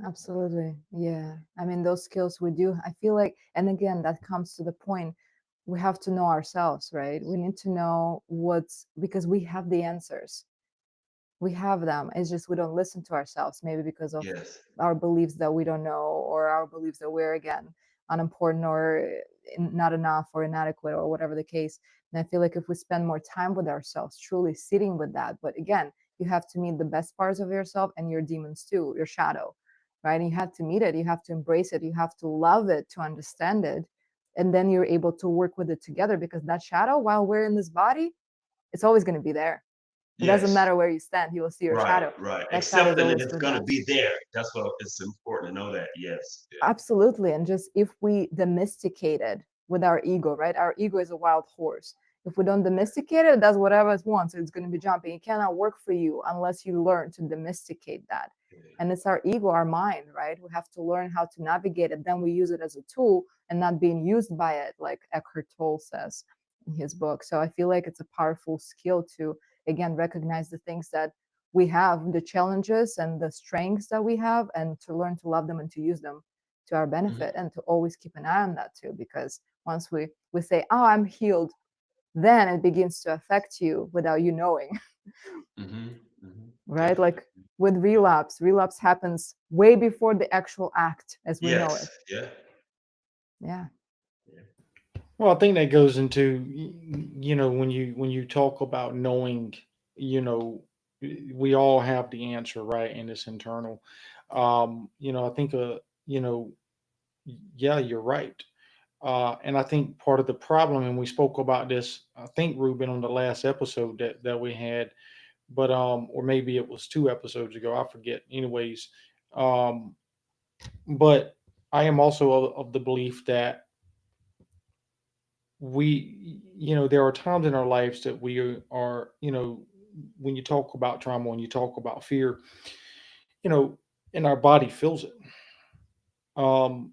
absolutely. Yeah. I mean, those skills we do, I feel like, and again, that comes to the point, we have to know ourselves, right? We need to know because we have the answers. We have them. It's just we don't listen to ourselves, maybe because of Yes. our beliefs that we don't know, or our beliefs that we're, again, unimportant, or not enough, or inadequate, or whatever the case. And I feel like if we spend more time with ourselves, truly sitting with that, but again, you have to meet the best parts of yourself and your demons too, your shadow, right? And you have to meet it, you have to embrace it, you have to love it to understand it. And then you're able to work with it together, because that shadow, while we're in this body, it's always going to be there. It doesn't Yes. matter where you stand, you will see your Right. shadow. Right. That shadow is Accepting that always it's with gonna us. be there. That's what it's important to know that. Yes. Yeah. Absolutely. And just if we domesticate it with our ego, right? Our ego is a wild horse. If we don't domesticate it, it does whatever it wants. It's going to be jumping. It cannot work for you unless you learn to domesticate that. And it's our ego, our mind, right? We have to learn how to navigate it. Then we use it as a tool and not being used by it, like Eckhart Tolle says in his book. So I feel like it's a powerful skill to, again, recognize the things that we have, the challenges and the strengths that we have, and to learn to love them and to use them to our benefit, and to always keep an eye on that too, because once we say, oh, I'm healed, then it begins to affect you without you knowing. Hmm. Hmm. Right? Definitely. Like with relapse happens way before the actual act as we know it. Yes. Yeah. Yeah. Well, I think that goes into when you talk about knowing, you know, we all have the answer, right? And it's internal. I think you know, yeah, you're right. And I think part of the problem, and we spoke about this, I think, Ruben, on the last episode that we had, but or maybe it was 2 episodes ago, I forget. Anyways, um, but I am also of the belief that there are times in our lives that we are, when you talk about trauma, when you talk about fear, you know and our body feels it. um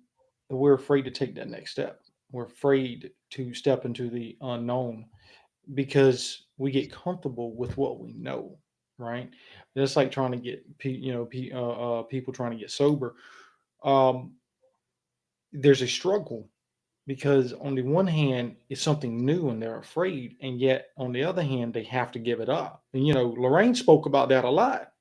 we're afraid to take that next step. We're afraid to step into the unknown because we get comfortable with what we know, right? Just like trying to get people trying to get sober. Um, there's a struggle because on the one hand it's something new and they're afraid, and yet on the other hand they have to give it up. And Lorraine spoke about that a lot,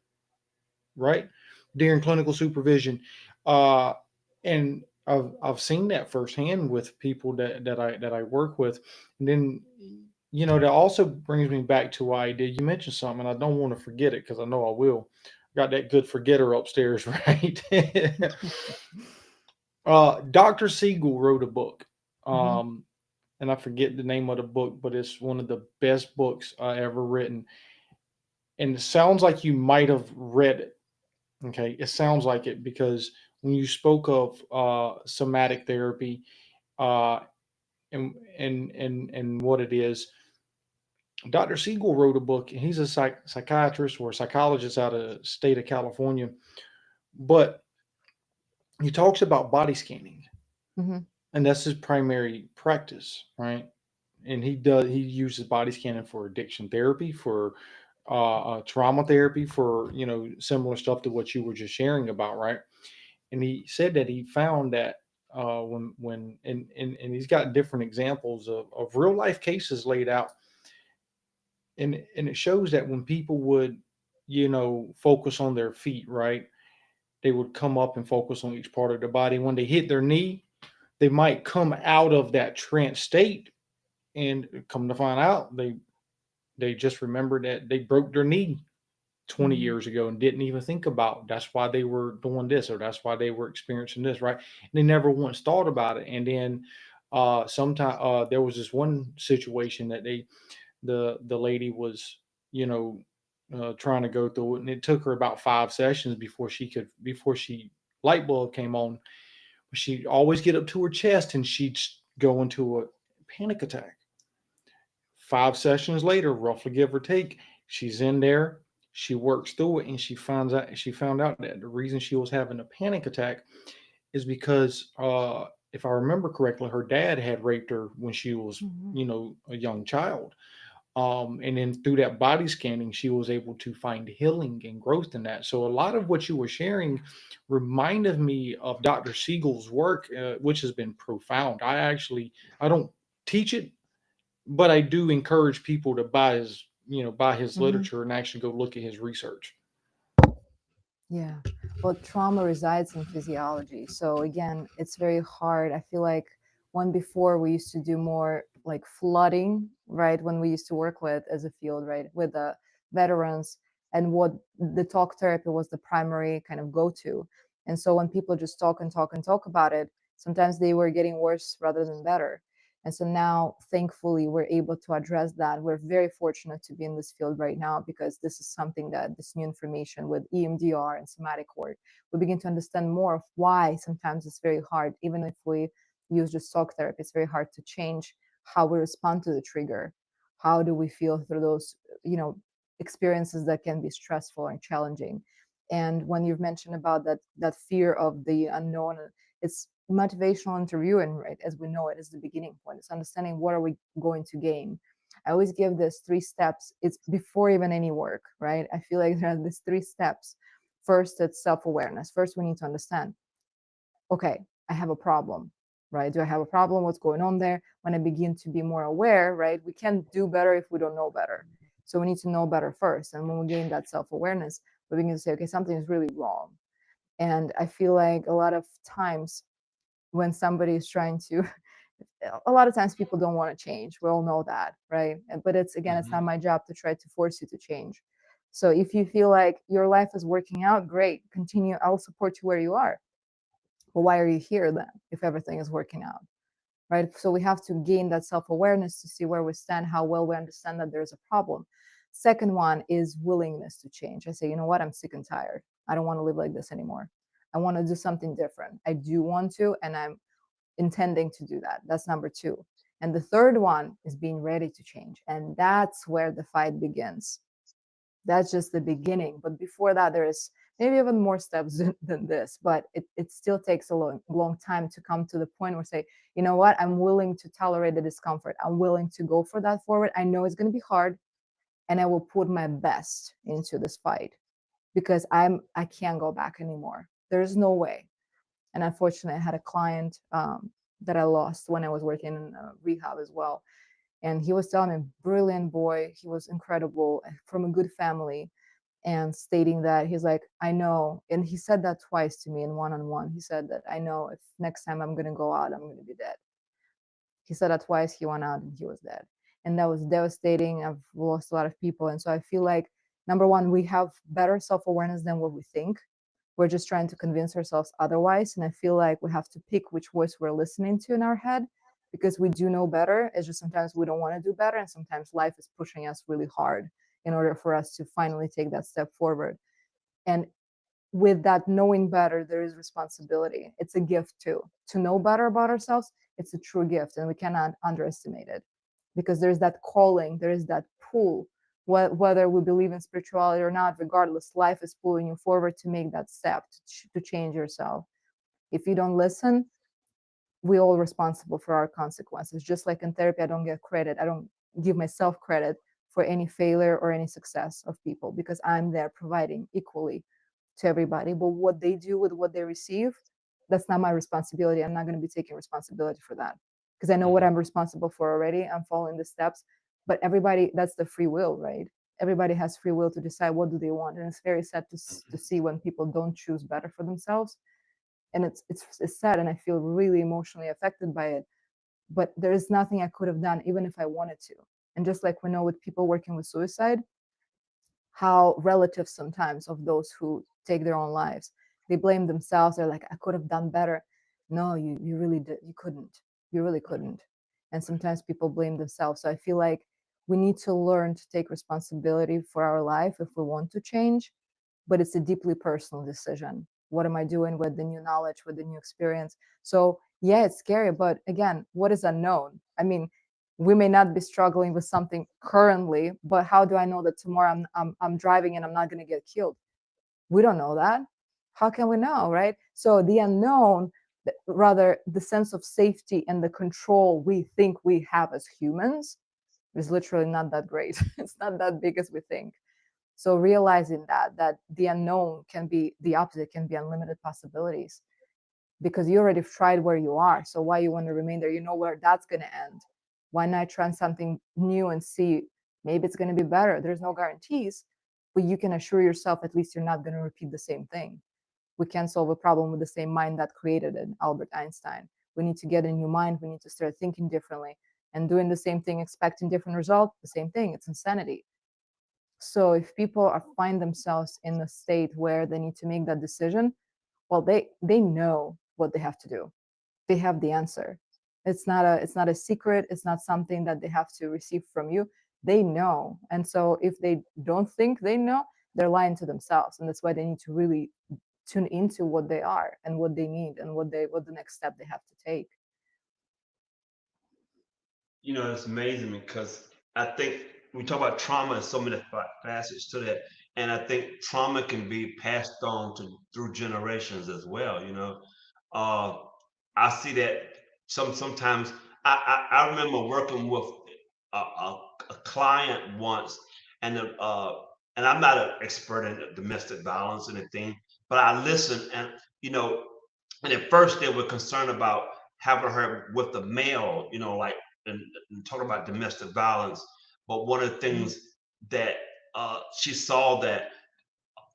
right, during clinical supervision. And I've seen that firsthand with people that I work with. And then that also brings me back to why I did. You mentioned something, and I don't want to forget it because I know I will. Got that good forgetter upstairs, right? Dr. Siegel wrote a book. Mhm. And I forget the name of the book, but it's one of the best books I ever written. And it sounds like you might have read it. Okay, it sounds like it because when you spoke of somatic therapy, uh, and what it is, Dr. Siegel wrote a book, and he's a psychiatrist or a psychologist out of the state of California, but he talks about body scanning, Mhm. and that's his primary practice, right? And he uses body scanning for addiction therapy, for trauma therapy, for similar stuff to what you were just sharing about, right? And he said that he found that when and he's got different examples of real life cases laid out, and it shows that when people would focus on their feet, right, they would come up and focus on each part of their body. When they hit their knee, they might come out of that trance state, and come to find out they just remembered that they broke their knee 20 Mhm. years ago and didn't even think about that's why they were doing this, or that's why they were experiencing this, right? And they never once thought about it. And then sometime there was this one situation that the lady was you know trying to go through it, and it took her about 5 sessions before she light bulb came on. She'd always get up to her chest and she'd go into a panic attack. 5 sessions later, roughly give or take, she's in there. She works through it, and she found out that the reason she was having a panic attack is because, if I remember correctly, her dad had raped her when she was, Mhm. a young child. And then through that body scanning, she was able to find healing and growth in that. So a lot of what you were sharing reminded me of Dr. Siegel's work, which has been profound. I don't teach it, but I do encourage people to buy his Mhm. literature and actually go look at his research. Yeah. Well, trauma resides in physiology. So again, it's very hard. I feel like when before we used to do more like flooding, right? When we used to work with as a field, right, with the veterans, and what the talk therapy was the primary kind of go-to. And so when people just talk and talk and talk about it, sometimes they were getting worse rather than better. And so now, thankfully, we're able to address that. We're very fortunate to be in this field right now because this is something that this new information with EMDR and somatic work, we begin to understand more of why sometimes it's very hard, even if we use just talk therapy, it's very hard to change how we respond to the trigger. How do we feel through those, experiences that can be stressful and challenging? And when you've mentioned about that fear of the unknown, it's motivational interviewing, right, as we know it, is the beginning point. It's understanding what are we going to gain. I always give this 3 steps. It's before even any work, right? I feel like there are these 3 steps. First, it's self-awareness. First, we need to understand, okay, I have a problem, right? Do I have a problem? What's going on there? When I begin to be more aware, right, we can't do better if we don't know better. So we need to know better first. And when we gain that self-awareness, we begin to say, okay, something is really wrong. And I feel like a lot of times when somebody is trying to, a lot of times people don't want to change. We all know that, right? But it's, again, it's not Mhm. my job to try to force you to change. So if you feel like your life is working out, great, continue. I'll support you where you are. But why are you here then if everything is working out? Right? So we have to gain that self-awareness to see where we stand, how well we understand that there's a problem. Second one is willingness to change. I say, you know what, I'm sick and tired. I don't want to live like this anymore. I want to do something different. I do want to, and I'm intending to do that. That's number two. And the third one is being ready to change. And that's where the fight begins. That's just the beginning. But before that, there is maybe even more steps than this, but it still takes a long time to come to the point where say, you know what, I'm willing to tolerate the discomfort. I'm willing to go for that forward. I know it's going to be hard, and I will put my best into this fight because I can't go back anymore. There's no way. And unfortunately, I had a client that I lost when I was working in rehab as well. And he was telling me, brilliant boy, he was incredible, from a good family, and stating that he's like, I know, and he said that twice to me in one-on-one. He said that, I know if next time I'm gonna go out, I'm gonna be dead. He said that twice. He went out and he was dead, and that was devastating. I've lost a lot of people, and so I feel like, number one, we have better self-awareness than what we think. We're just trying to convince ourselves otherwise, and I feel like we have to pick which voice we're listening to in our head, because we do know better. It's just sometimes we don't want to do better, and sometimes life is pushing us really hard in order for us to finally take that step forward. And with that knowing better, there is responsibility. It's a gift too. To know better about ourselves, it's a true gift, and we cannot underestimate it, because there's that calling, there is that pull. Whether we believe in spirituality or not, regardless, life is pulling you forward to make that step to change yourself. If you don't listen, we're all responsible for our consequences. Just like in therapy, I don't get credit. I don't give myself credit for any failure or any success of people, because I'm there providing equally to everybody. But what they do with what they receive, that's not my responsibility. I'm not going to be taking responsibility for that, because I know what I'm responsible for already. I'm following the steps. But everybody, that's the free will, right? Everybody has free will to decide what do they want. And it's very sad to see when people don't choose better for themselves. And it's sad, and I feel really emotionally affected by it. But there is nothing I could have done, even if I wanted to. And just like we know with people working with suicide, how relatives sometimes of those who take their own lives, they blame themselves. They're like, I could have done better. No, you really did. You couldn't. You really couldn't. And sometimes people blame themselves. So I feel like we need to learn to take responsibility for our life if we want to change, but it's a deeply personal decision. What am I doing with the new knowledge, with the new experience? So yeah, it's scary, but again, what is unknown? I mean, we may not be struggling with something currently, but how do I know that tomorrow I'm driving and I'm not going to get killed? We don't know that. How can we know, right? So the unknown, rather the sense of safety and the control we think we have as humans, is literally not that great. It's not that big as we think. So realizing that the unknown can be the opposite, can be unlimited possibilities, because you already tried where you are. So why you want to remain there? You know where that's going to end. Why not try something new and see, maybe it's going to be better? There's no guarantees, but you can assure yourself at least you're not going to repeat the same thing. We can't solve a problem with the same mind that created it, Albert Einstein. We need to get a new mind. We need to start thinking differently, and doing the same thing, expecting different results, the same thing. It's insanity. So if people find themselves in a state where they need to make that decision, well, they know what they have to do. They have the answer. It's not a secret. It's not something that they have to receive from you. They know. And so if they don't think they know, they're lying to themselves. And that's why they need to really tune into what they are and what they need and what the next step they have to take. You know, it's amazing because I think we talk about trauma and so many facets to that, and I think trauma can be passed on to through generations as well. You know, uh, I see that sometimes. I remember working with a client once, and and I'm not an expert in domestic violence or anything, but I listened, and you know, and at first they were concerned about having her with the male, you know, like and talk about domestic violence. But one of the Mm. things that she saw that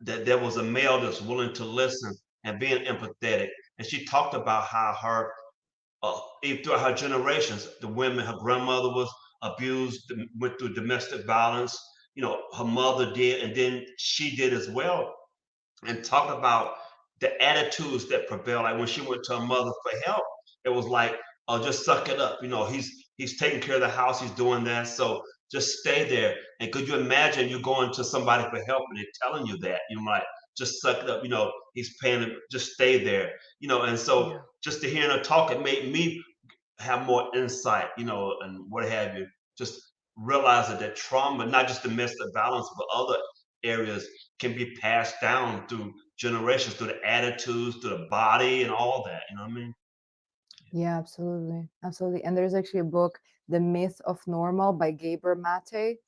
there was a male that's willing to listen and being empathetic, and she talked about how her even throughout her generations, the women, her grandmother was abused, went through domestic violence. You know, her mother did, and then she did as well, and talk about the attitudes that prevail. Like when she went to her mother for help, it was like, "Oh, just suck it up." You know, he's taking care of the house, he's doing that, so just stay there. And could you imagine you going to somebody for help and they're telling you that? You might just suck it up. You know, he's paying. Just stay there. You know, and so Yeah. just to hear her talk, it made me have more insight. You know, and what have you. Just realize that trauma, not just domestic violence, but other areas can be passed down through generations through the attitudes, through the body, and all that. You know what I mean? Yeah, absolutely. Absolutely. And there's actually a book, The Myth of Normal by Gabor Mate,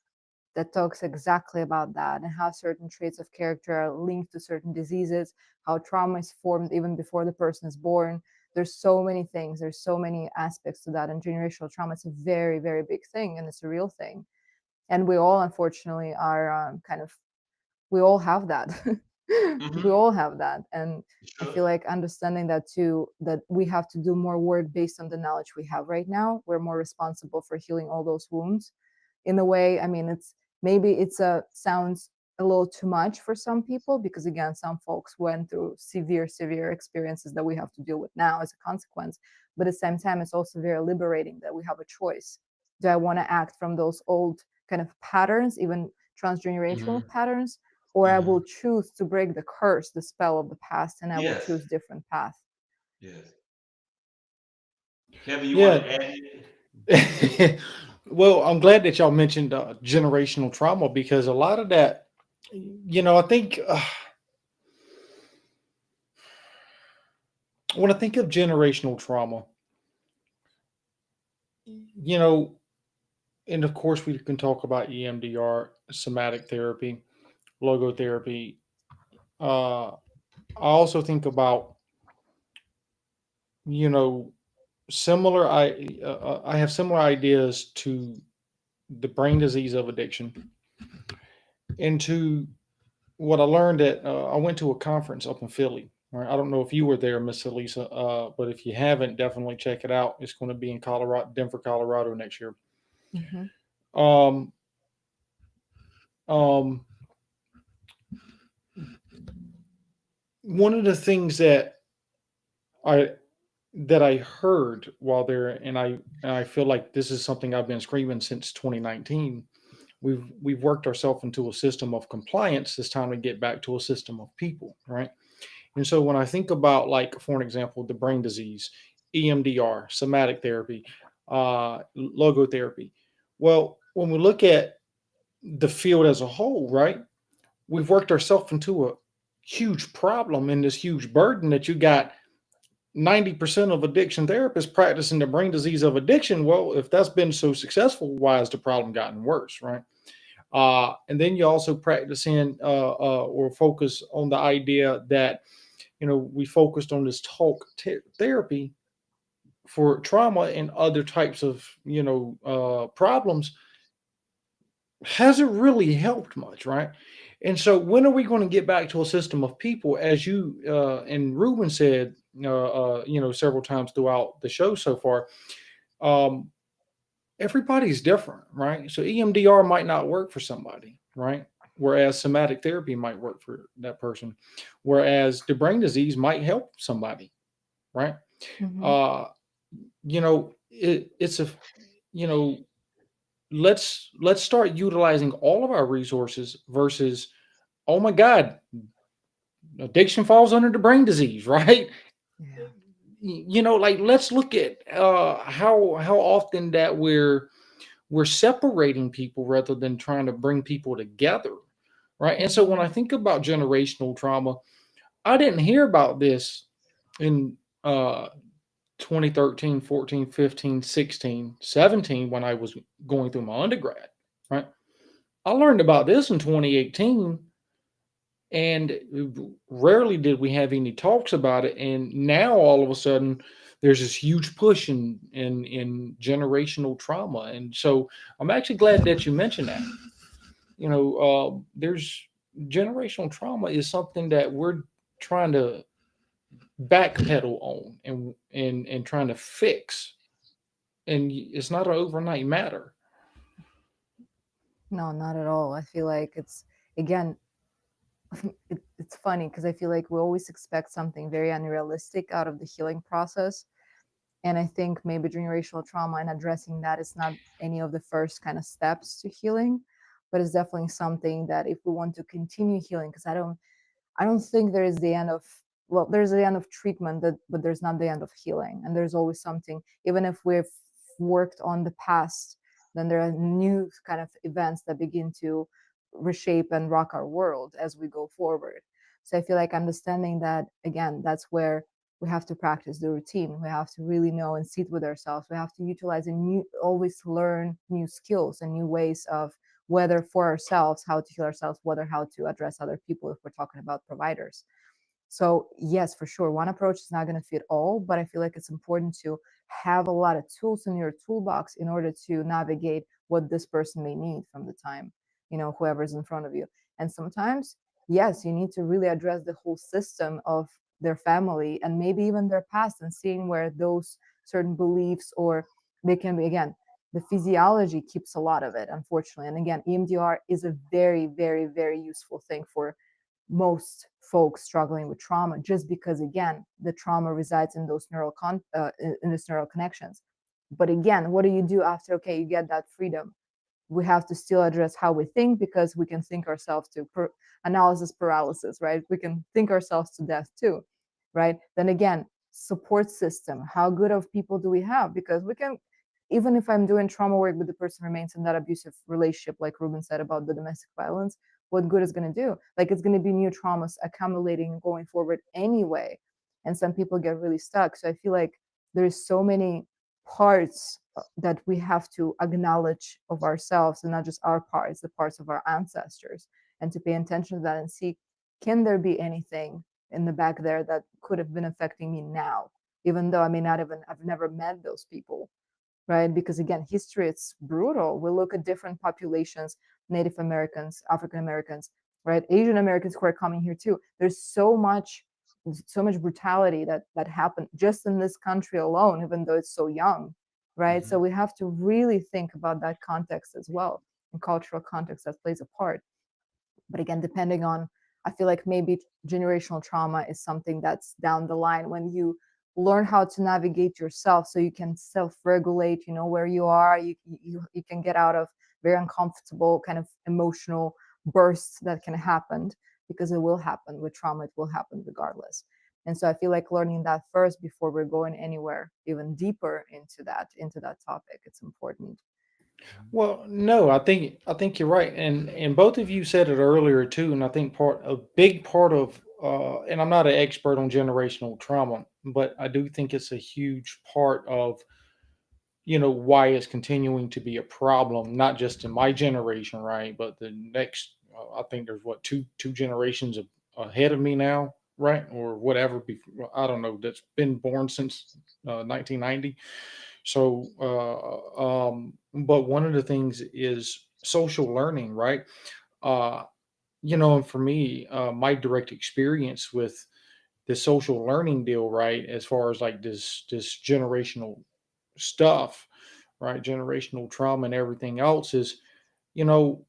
that talks exactly about that and how certain traits of character are linked to certain diseases, how trauma is formed even before the person is born. There's so many things, there's so many aspects to that. And generational trauma is a very, very big thing, and it's a real thing. And we all, unfortunately, are we all have that. We Hmm. all have that. And I Sure. feel like understanding that too, that we have to do more work based on the knowledge we have right now. We're more responsible for healing all those wounds. In a way, I mean, it's maybe it's a sounds a little too much for some people, because again, some folks went through severe experiences that we have to deal with now as a consequence. But at the same time, it's also very liberating that we have a choice. Do I want to act from those old kind of patterns, even transgenerational Hmm. patterns, or I Hmm. will choose to break the curse, the spell of the past, and I will Yes. choose different path. Yes. Kevin, you want Yeah. to add anything? Well, I'm glad that y'all mentioned generational trauma, because a lot of that, I think when I think of generational trauma, you know, and of course we can talk about EMDR, somatic therapy, logotherapy. I also think about, you know, I have similar ideas to the brain disease of addiction, and to what I learned at I went to a conference up in Philly. Right? I don't know if you were there, Miss Elisa, but if you haven't, definitely check it out. It's going to be in Colorado, Denver, Colorado next year. Mm-hmm. Um, um, One of the things I I heard while there, and I feel like this is something I've been screaming since 2019. We've worked ourselves into a system of compliance. It's time to get back to a system of people, right? And so when I think about, like, for an example, the brain disease, EMDR, somatic therapy, logotherapy. Well, when we look at the field as a whole, right, we've worked ourselves into a huge problem and this huge burden that you got 90% of addiction therapists practicing the brain disease of addiction. Well, if that's been so successful, why has the problem gotten worse, right? And then you also practice in or focus on the idea that, we focused on this talk therapy for trauma and other types of, problems. Hasn't really helped much, right? And so when are we going to get back to a system of people, as you and Ruben said, several times throughout the show so far? Um, Everybody's different, right? So EMDR might not work for somebody, right? Whereas somatic therapy might work for that person, whereas the brain disease might help somebody, right? Mm-hmm. Uh, it's a, you know, let's start utilizing all of our resources versus, oh my God, addiction falls under the brain disease, right? Yeah. Like, let's look at how often that we're separating people rather than trying to bring people together, right? And so when Mm-hmm. I think about generational trauma, I didn't hear about this in 2013, 14, 15, 16, 17 when I was going through my undergrad, right? I learned about this in 2018, and rarely did we have any talks about it. And now all of a sudden, there's this huge push in generational trauma. And so I'm actually glad that you mentioned that. There's generational trauma is something that we're trying to backpedal on and trying to fix, and it's not an overnight matter. No, not at all. I feel like it's, again, it's funny because I feel like we always expect something very unrealistic out of the healing process. And I think maybe generational trauma and addressing that is not any of the first kind of steps to healing, but it's definitely something that if we want to continue healing, because I don't think there is the end of, well, there's the end of treatment, but there's not the end of healing. And there's always something, even if we've worked on the past, then there are new kind of events that begin to reshape and rock our world as we go forward. So I feel like understanding that, again, that's where we have to practice the routine. We have to really know and sit with ourselves. We have to utilize and always learn new skills and new ways of, whether for ourselves, how to heal ourselves, whether how to address other people if we're talking about providers. So yes, for sure, one approach is not going to fit all, but I feel like it's important to have a lot of tools in your toolbox in order to navigate what this person may need from the time, whoever's in front of you. And sometimes, yes, you need to really address the whole system of their family and maybe even their past, and seeing where those certain beliefs, or they can be, again, the physiology keeps a lot of it, unfortunately. And again, EMDR is a very, very, very useful thing for most folks struggling with trauma, just because, again, the trauma resides in those in these neural connections. But again, what do you do after, okay, you get that freedom? We have to still address how we think, because we can think ourselves to analysis paralysis, right? We can think ourselves to death too, right? Then again, support system, how good of people do we have? Because we can, even if I'm doing trauma work, but the person remains in that abusive relationship, like Ruben said about the domestic violence, what good is going to do? Like, it's going to be new traumas accumulating and going forward anyway. And some people get really stuck. So I feel like there's so many parts that we have to acknowledge of ourselves, and not just our parts, the parts of our ancestors, and to pay attention to that and see, can there be anything in the back there that could have been affecting me now, even though I may not even, I've never met those people, right? Because again, history, it's brutal. We look at different populations, Native Americans, African Americans, right? Asian Americans who are coming here too. There's so much brutality that happened just in this country alone, even though it's so young, right? So we have to really think about that context as well, and cultural context that plays a part. But again, depending on, I feel like maybe generational trauma is something that's down the line, when you learn how to navigate yourself, so you can self-regulate, you know where you are, you can get out of very uncomfortable kind of emotional bursts that can happen, because it will happen with trauma, it will happen regardless. And so I feel like learning that first before we're going anywhere even deeper into that topic, it's important. Well, no, I think you're right, and both of you said it earlier too, and I think a big part of, and I'm not an expert on generational trauma, but I do think it's a huge part of, why it's continuing to be a problem, not just in my generation, right, but the next, I think there's what, two generations ahead of me now, right, or whatever. Before, I don't know, that's been born since 1990. So, but one of the things is social learning, right? Uh, and for me, my direct experience with the social learning deal, right, as far as like this generational stuff, right, generational trauma and everything else is, you know,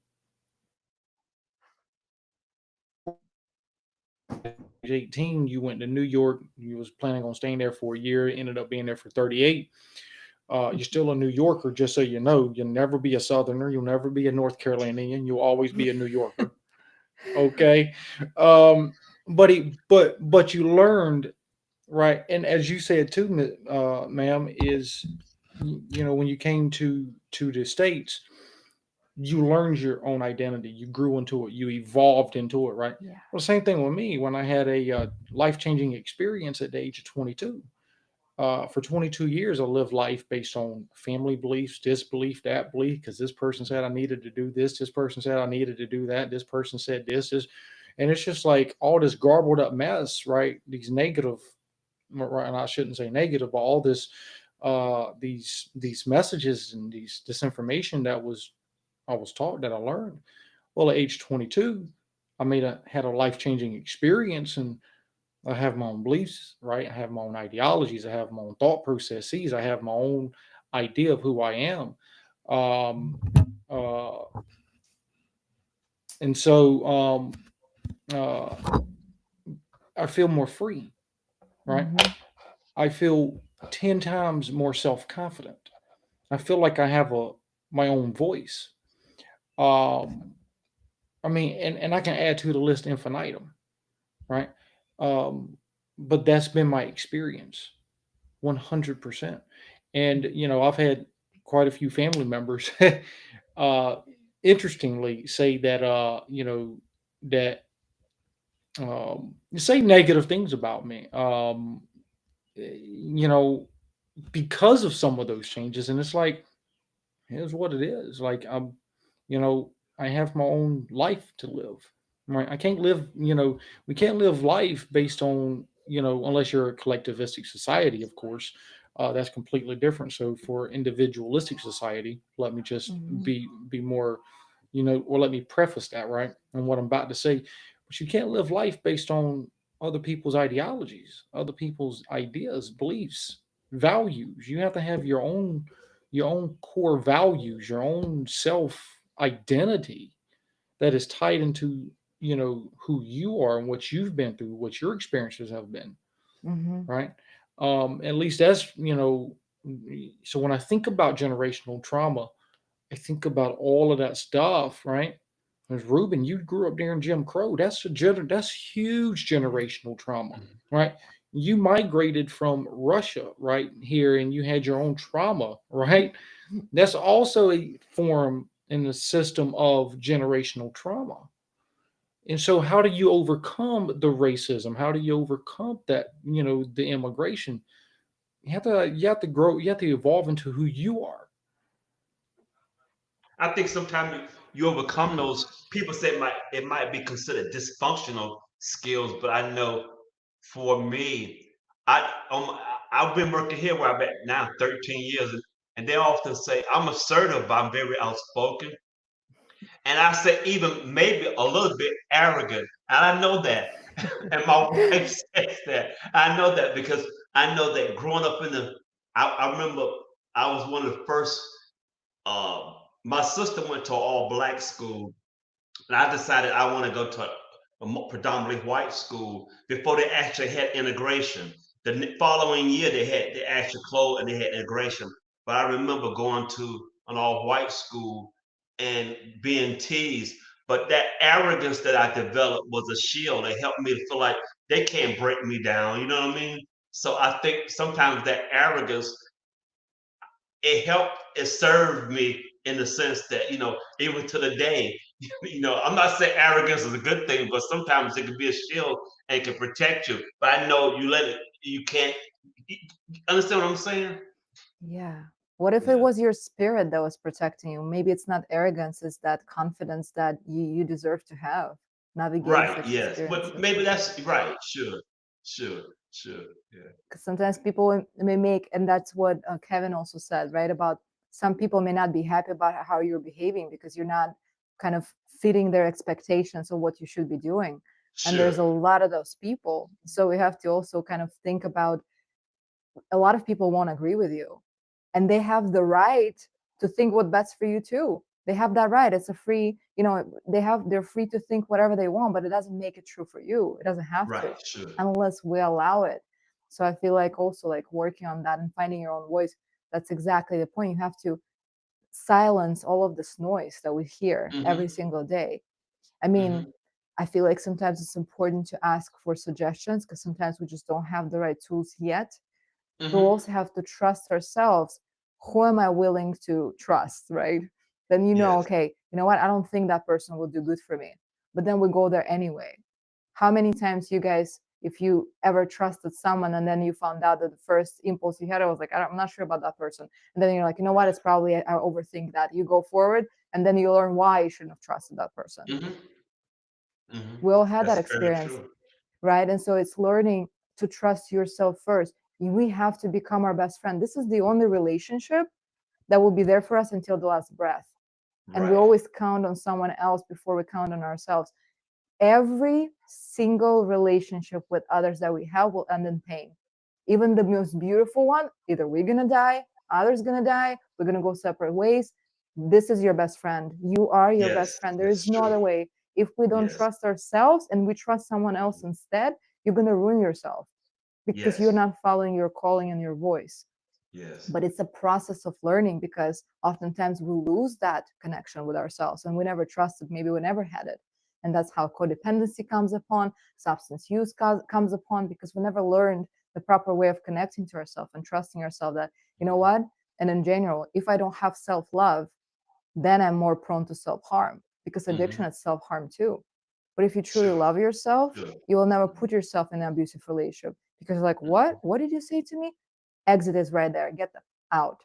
18, you went to New York, you was planning on staying there for a year, ended up being there for 38. You're still a New Yorker, just so you know. You'll never be a Southerner. You'll never be a North Carolinian. You'll always be a New Yorker. Okay. Um, but you learned, right? And as you said too, ma'am, is, when you came to the States, you learned your own identity. You grew into it. You evolved into it, right? Yeah. Well, same thing with me when I had a life changing experience at the age of 22. For 22 years, I lived life based on family beliefs, this belief, that belief, because this person said I needed to do this. This person said I needed to do that. This person said this. And it's just like all this garbled up mess, right? These negative, right? And I shouldn't say negative, but all this, these messages and this information that I was taught, that I learned. Well, at age 22, had a life changing experience, and I have my own beliefs, right? I have my own ideologies. I have my own thought processes. I have my own idea of who I am. Um, uh, and so uh, I feel more free, right? Mm-hmm. I feel 10 times more self confident. I feel like I have my own voice. Um, and I can add to the list infinitum, right? Um, but that's been my experience. 100%. And, I've had quite a few family members, uh, interestingly, say that, that say negative things about me. You know, because of some of those changes, and it's like, here's what it is. Like you know, I have my own life to live. Right? I can't live. We can't live life based on, unless you're a collectivistic society, of course. That's completely different. So for individualistic society, let me just Mhm. be more, or let me preface that, right, and what I'm about to say. But you can't live life based on other people's ideologies, other people's ideas, beliefs, values. You have to have your own core values, your own self identity that is tied into, who you are and what you've been through, what your experiences have been, Mhm. right? At least that's, so when I think about generational trauma, I think about all of that stuff, right? As Ruben, you grew up during Jim Crow. That's huge generational trauma, right? You migrated from Russia, right here, and you had your own trauma, right? That's also a form in the system of generational trauma. And so, how do you overcome the racism? How do you overcome that? The immigration. You have to grow. You have to evolve into who you are. I think sometimes you overcome those. People say it might be considered dysfunctional skills, but I know for me, I've been working here where I'm at now 13 years, and they often say I'm assertive, but I'm very outspoken, and I say even maybe a little bit arrogant, and I know that, and my wife says that. I know that because I know that growing up in the, I remember I was one of the first. Uh, my sister went to an all black school, and I decided I want to go to a predominantly white school before they actually had integration. The following year, they actually closed and they had integration. But I remember going to an all white school and being teased. But that arrogance that I developed was a shield. It helped me to feel like they can't break me down. You know what I mean? So I think sometimes that arrogance, it served me in the sense that, even to the day, I'm not saying arrogance is a good thing, but sometimes it can be a shield and can protect you. But I know you can't. You understand what I'm saying? Yeah. What if it Yeah. was your spirit that was protecting you? Maybe it's not arrogance, it's that confidence that you deserve to have navigating Right. such Yes. But experiences. maybe that's right. Sure. Sure. Sure. Yeah. Because sometimes people may make, and that's what Kevin also said, right? About some people may not be happy about how you're behaving because you're not kind of fitting their expectations of what you should be doing. And Sure. there's a lot of those people. So we have to also kind of think about, a lot of people won't agree with you, and they have the right to think what best for you too. They have that right. It's a free, they're free to think whatever they want, but it doesn't make it true for you. It doesn't have to, Right. Sure. unless we allow it. So I feel like also like working on that and finding your own voice, that's exactly the point. You have to silence all of this noise that we hear every Mm-hmm. single day. I mean, Mm-hmm. I feel like sometimes it's important to ask for suggestions because sometimes we just don't have the right tools yet. We Mm-hmm. also have to trust ourselves. Who am I willing to trust, right? Then Yes. okay, you know what? I don't think that person will do good for me. But then we go there anyway. How many times you guys, if you ever trusted someone and then you found out that the first impulse you had, I was like, I'm not sure about that person. And then you're like, you know what? It's probably I overthink that. You go forward and then you learn why you shouldn't have trusted that person. Mm-hmm. Mm-hmm. We all had that That's very experience, true. right? And so it's learning to trust yourself first. We have to become our best friend. This is the only relationship that will be there for us until the last breath. And we Right. always count on someone else before we count on ourselves. Every single relationship with others that we have will end in pain. Even the most beautiful one, either we're going to die, others going to die, we're going to go separate ways. This is your best friend. You are your best Yes. friend. There is That's no true. other way. If we don't Yes. trust ourselves and we trust someone else instead, you're going to ruin yourself because you're Yes. not following your calling and your voice. Yes. But it's a process of learning because oftentimes we lose that connection with ourselves and we never trusted, maybe we never had it. And that's how codependency comes upon, substance use comes upon, because we never learned the proper way of connecting to ourselves and trusting ourselves that, you know what? And in general, if I don't have self love, then I'm more prone to self harm because addiction Mm-hmm. is self harm too. But if you truly Sure. love yourself, Sure. you will never put yourself in an abusive relationship because you're like, what did you say to me? Exit is right there. Get the out.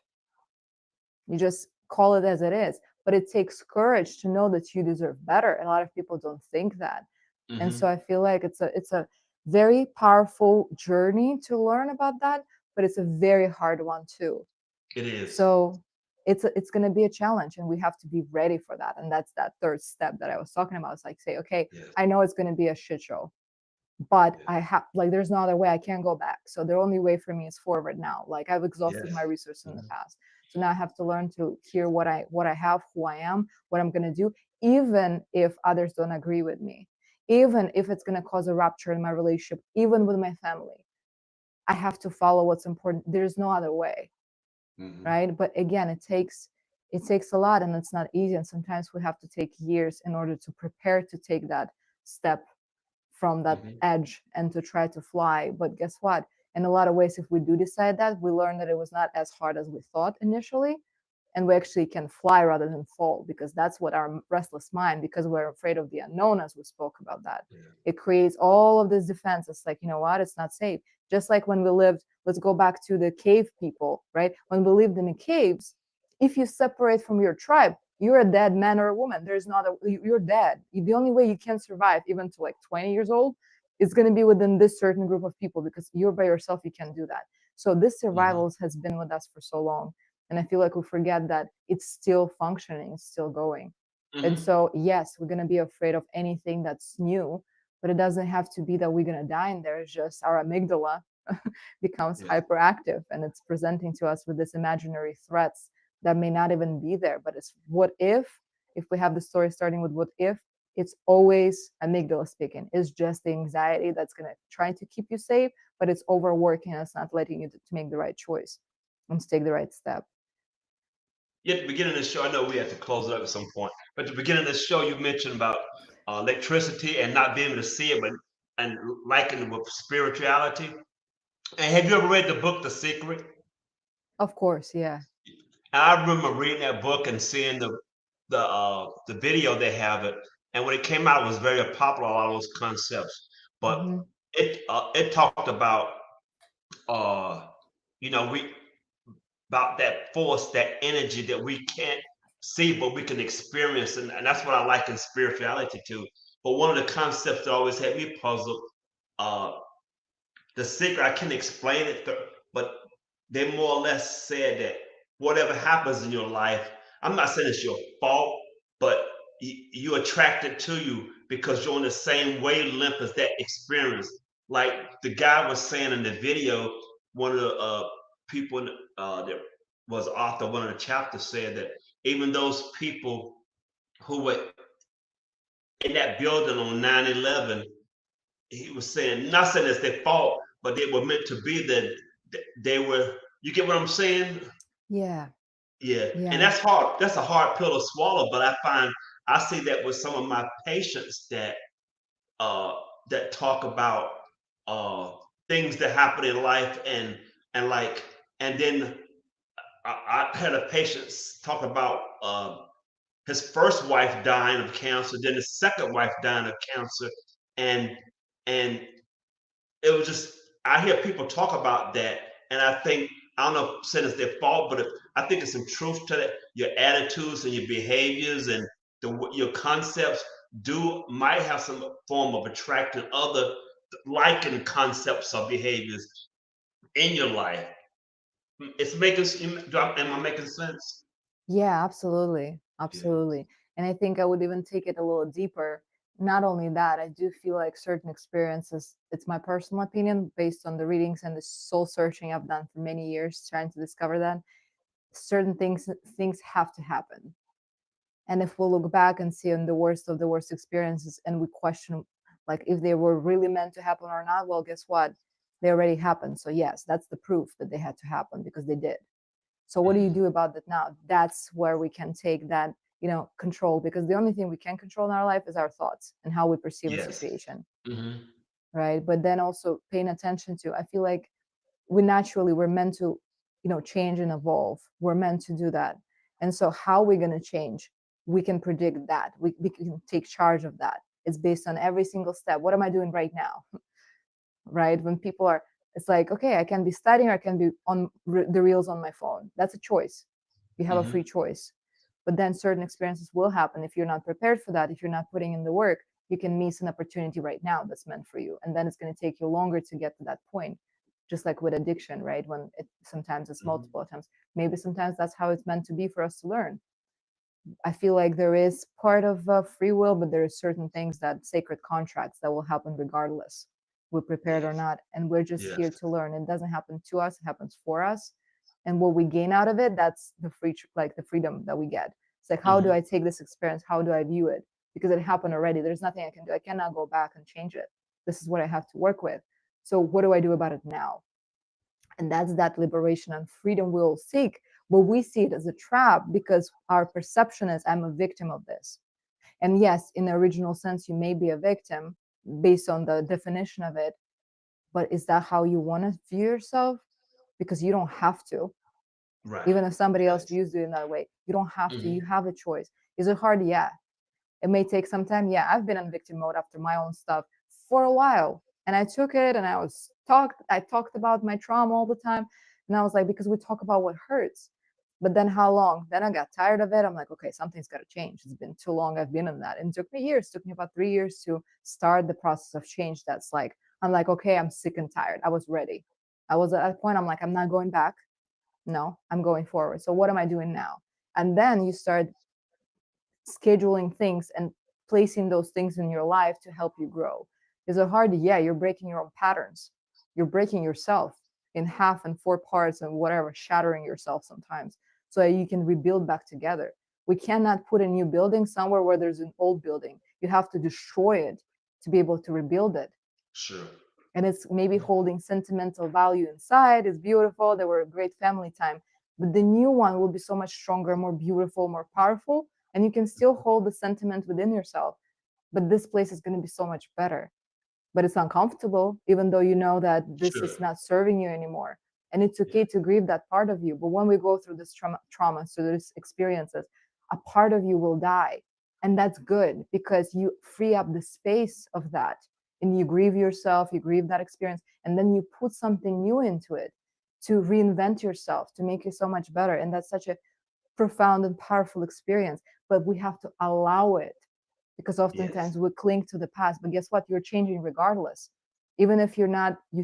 You just call it as it is. But it takes courage to know that you deserve better. A lot of people don't think that. And so I feel like it's a very powerful journey to learn about that, but it's a very hard one too. It is. So it's going to be a challenge, and we have to be ready for that. And that's that third step that I was talking about. It's like, say, okay, Yes. I know it's going to be a shit show, but Yes. I have, like, there's no other way. I can't go back. So the only way for me is forward now. Like, I've exhausted my Yes. resources in the past. So now I have to learn to hear what I have, who I am, what I'm going to do, even if others don't agree with me, even if it's going to cause a rupture in my relationship, even with my family. I have to follow what's important. There's no other way. Right? But again, it takes a lot, and it's not easy. And sometimes we have to take years in order to prepare to take that step from that edge and to try to fly. But guess what? In a lot of ways, if we do decide that, we learn that it was not as hard as we thought initially. And we actually can fly rather than fall, because that's what our restless mind, because we're afraid of the unknown, as we spoke about that. It creates all of this defense. It's like, you know what? It's not safe. Just like when we lived, let's go back to the cave people, right? When we lived in the caves, if you separate from your tribe, you're a dead man or a woman. There's not you're dead. The only way you can survive, even to like 20 years old, is going to be within this certain group of people, because you're by yourself. You can't do that. So this survival has been with us for so long. And I feel like we forget that it's still functioning, it's still going. And so, yes, we're going to be afraid of anything that's new, but it doesn't have to be that we're going to die in there. It's just our amygdala becomes hyperactive, and it's presenting to us with this imaginary threats that may not even be there. But it's what if we have the story starting with what if, it's always amygdala speaking. It's just the anxiety that's going to try to keep you safe, but it's overworking and it's not letting you to make the right choice and to take the right step. At the beginning of the show, I know we have to close it up at some point, but at the beginning of the show, you mentioned about electricity and not being able to see it, but and liking it with spirituality. And have you ever read the book The Secret? Of course, yeah. I remember reading that book and seeing the video they have it, and when it came out, it was very popular. A lot of those concepts, but it talked about uh, we about that force, that energy that we can't see, but we can experience. And that's what I like in spirituality too. But one of the concepts that always had me puzzled, uh, the secret, I can't explain it, but they more or less said that whatever happens in your life, I'm not saying it's your fault, but you attract it to you because you're on the same wavelength as that experience. Like the guy was saying in the video, one of the people that was author, one of the chapters said that even those people who were in that building on 9/11, he was saying, not saying it's their fault, but they were meant to be that they were, you get what I'm saying? Yeah. Yeah. And Yeah. that's hard. That's a hard pill to swallow, but I see that with some of my patients uh that talk about uh things that happen in life and like and then I had a patient talk about his first wife dying of cancer, then his second wife dying of cancer, and and it was just I hear people talk about that, and I think I don't know if saying it's their fault, but I think it's some truth to that. Your attitudes and your behaviors and your concepts do might have some form of attracting other liking concepts or behaviors in your life. It's making. Am I making sense? Yeah, absolutely. Yeah. Absolutely. And I think I would even take it a little deeper. Not only that, I do feel like certain experiences, it's my personal opinion based on the readings and the soul searching I've done for many years trying to discover that certain things have to happen. And if we look back and see in the worst of the worst experiences and we question like if they were really meant to happen or not, well, guess what? They already happened. So yes, that's the proof that they had to happen because they did. So what do you do about that now? That's where we can take that, control, because the only thing we can control in our life is our thoughts and how we perceive a Yes. situation. Hmm. Right. But then also paying attention to, I feel like we're meant to, change and evolve. We're meant to do that. And so how we're going to change, we can predict that. We can take charge of that. It's based on every single step. What am I doing right now? Right? When people are, it's like, okay, I can be studying or I can be on the reels on my phone. That's a choice. You have a free choice. But then certain experiences will happen. If you're not prepared for that, if you're not putting in the work, you can miss an opportunity right now that's meant for you. And then it's going to take you longer to get to that point. Just like with addiction, right? When sometimes it's multiple attempts. Maybe sometimes that's how it's meant to be for us to learn. I feel like there is part of free will, but there are certain things that sacred contracts that will happen regardless we're prepared or not, and we're just here to learn. It doesn't happen to us; it happens for us. And what we gain out of it, that's the the freedom that we get. It's like, how do I take this experience? How do I view it? Because it happened already. There's nothing I can do. I cannot go back and change it. This is what I have to work with. So what do I do about it now? And that's that liberation and freedom we'll seek. But we see it as a trap because our perception is, I'm a victim of this. And yes, in the original sense, you may be a victim based on the definition of it. But is that how you want to view yourself? Because you don't have to. Right. Even if somebody else views you in that way, you don't have to. You have a choice. Is it hard? Yeah. It may take some time. Yeah, I've been in victim mode after my own stuff for a while. And I took it and I talked about my trauma all the time. And I was like, because we talk about what hurts. But then how long? Then I got tired of it. I'm like, okay, something's got to change. It's been too long I've been in that. And it took me years. It took me about 3 years to start the process of change. That's like, I'm like, okay, I'm sick and tired. I was ready. I was at that point, I'm like, I'm not going back. No, I'm going forward. So what am I doing now? And then you start scheduling things and placing those things in your life to help you grow. Is it hard? Yeah, you're breaking your own patterns. You're breaking yourself in half and 4 parts and whatever, shattering yourself sometimes so that you can rebuild back together. We cannot put a new building somewhere where there's an old building. You have to destroy it to be able to rebuild it. Sure. And it's maybe holding sentimental value inside. It's beautiful. They were a great family time. But the new one will be so much stronger, more beautiful, more powerful. And you can still hold the sentiment within yourself. But this place is going to be so much better. But it's uncomfortable, even though you know that this is not serving you anymore. And it's okay to grieve that part of you. But when we go through this trauma, through these experiences, a part of you will die. And that's good because you free up the space of that. And you grieve yourself, you grieve that experience, and then you put something new into it to reinvent yourself, to make you so much better. And that's such a profound and powerful experience. But we have to allow it. Because oftentimes we cling to the past, but guess what? You're changing regardless. Even if you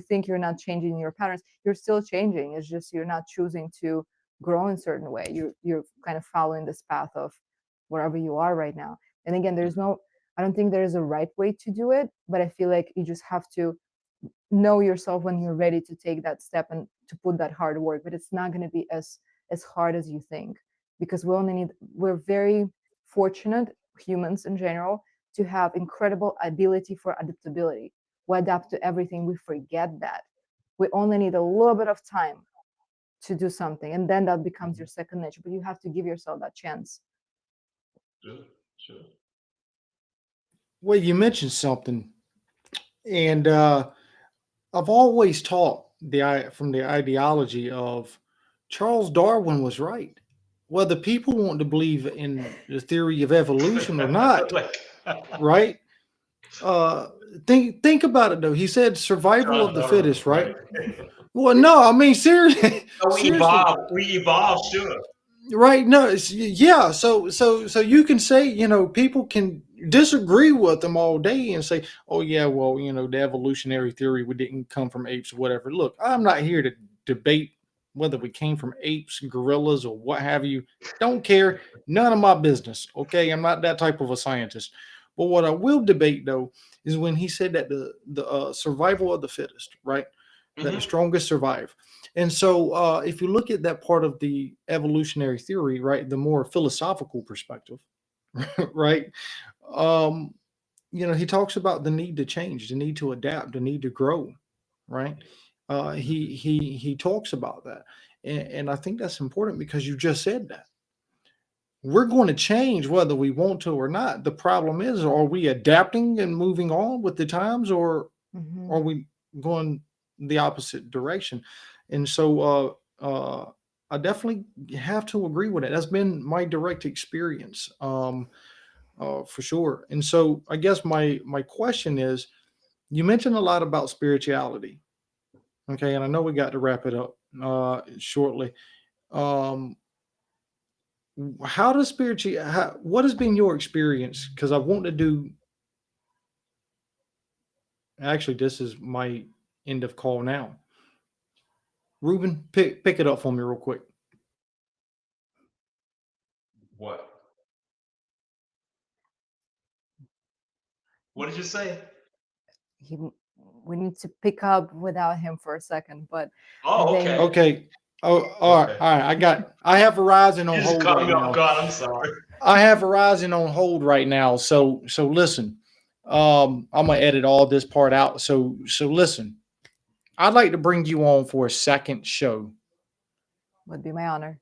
think you're not changing your patterns, you're still changing. It's just you're not choosing to grow in a certain way. You're kind of following this path of wherever you are right now. And again, I don't think there is a right way to do it, but I feel like you just have to know yourself when you're ready to take that step and to put that hard work. But it's not going to be as hard as you think, because we're very fortunate, humans in general, to have incredible ability for adaptability. We adapt to everything. We forget that we only need a little bit of time to do something, and then that becomes your second nature. But you have to give yourself that chance. Sure. Well, you mentioned something, and I've always taught from the ideology of Charles Darwin was right. Whether people want to believe in the theory of evolution or not, right? Think about it though. He said survival of the fittest, right? Well, no, I mean seriously. We evolve, sure. Right? No, yeah. So you can say, people can disagree with them all day and say, oh yeah, well, the evolutionary theory, we didn't come from apes or whatever. Look, I'm not here to debate whether we came from apes, gorillas, or what have you. Don't care. None of my business. Okay. I'm not that type of a scientist. But what I will debate though is when he said that the survival of the fittest, right? That the strongest survive. And so if you look at that part of the evolutionary theory, right, the more philosophical perspective, right? He talks about the need to change, the need to adapt, the need to grow, right? He talks about that. And I think that's important because you just said that. We're going to change whether we want to or not. The problem is, are we adapting and moving on with the times, or are we going the opposite direction? And so I definitely have to agree with it. That's been my direct experience. for sure. And so I guess my question is, you mentioned a lot about spirituality. Okay, and I know we got to wrap it up shortly. Um, how does what has been your experience? Because I want to do. Actually, this is my end of call now. Ruben, pick it up for me real quick. What? What did you say? He, we need to pick up without him for a second, but Oh, I think- okay. Okay. Oh, all right. Okay. All right. I have Verizon on You just hold caught right me now. off guard. I'm sorry. I have Verizon on hold right now. So listen. I'm gonna edit all this part out. So listen. I'd like to bring you on for a second show. would be my honor.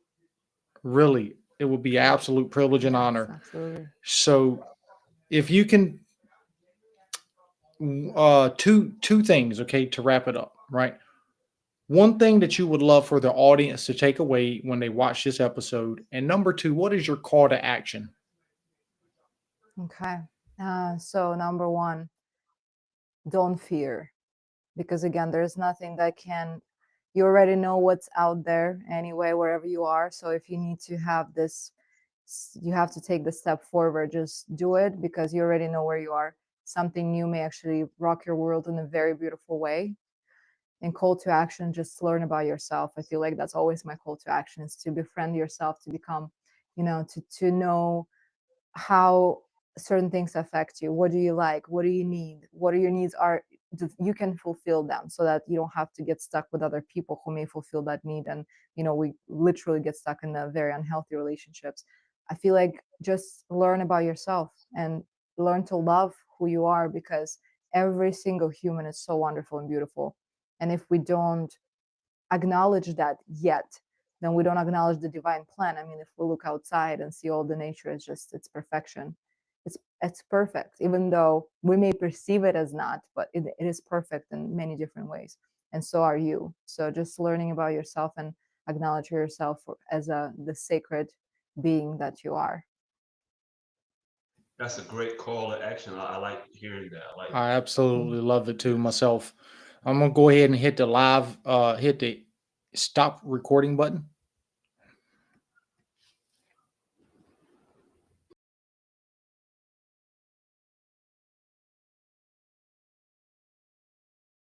Really, it would be absolute privilege and Yes, honor. absolutely. So if you can, two things, okay, to wrap it up, right? One thing that you would love for the audience to take away when they watch this episode, and number two, what is your call to action? Okay. So number one, don't fear, because again, there's nothing that can. You already know what's out there anyway, wherever you are. So if you need to have this, you have to take the step forward. Just do it because you already know where you are. Something new may actually rock your world in a very beautiful way. And call to action, just learn about yourself. I feel like that's always my call to action, is to befriend yourself, to become, to know how certain things affect you. What do you like? What do you need? What are your needs are? You can fulfill them so that you don't have to get stuck with other people who may fulfill that need. And we literally get stuck in the very unhealthy relationships. I feel like just learn about yourself and learn to love who you are, because every single human is so wonderful and beautiful. And if we don't acknowledge that yet, then we don't acknowledge the divine plan. I mean, if we look outside and see all the nature, it's perfection. It's perfect, even though we may perceive it as not, but it is perfect in many different ways. And so are you. So just learning about yourself and acknowledge yourself as the sacred being that you are. That's a great call to action. I like hearing that. I absolutely love it too myself. I'm gonna go ahead and hit the stop recording button.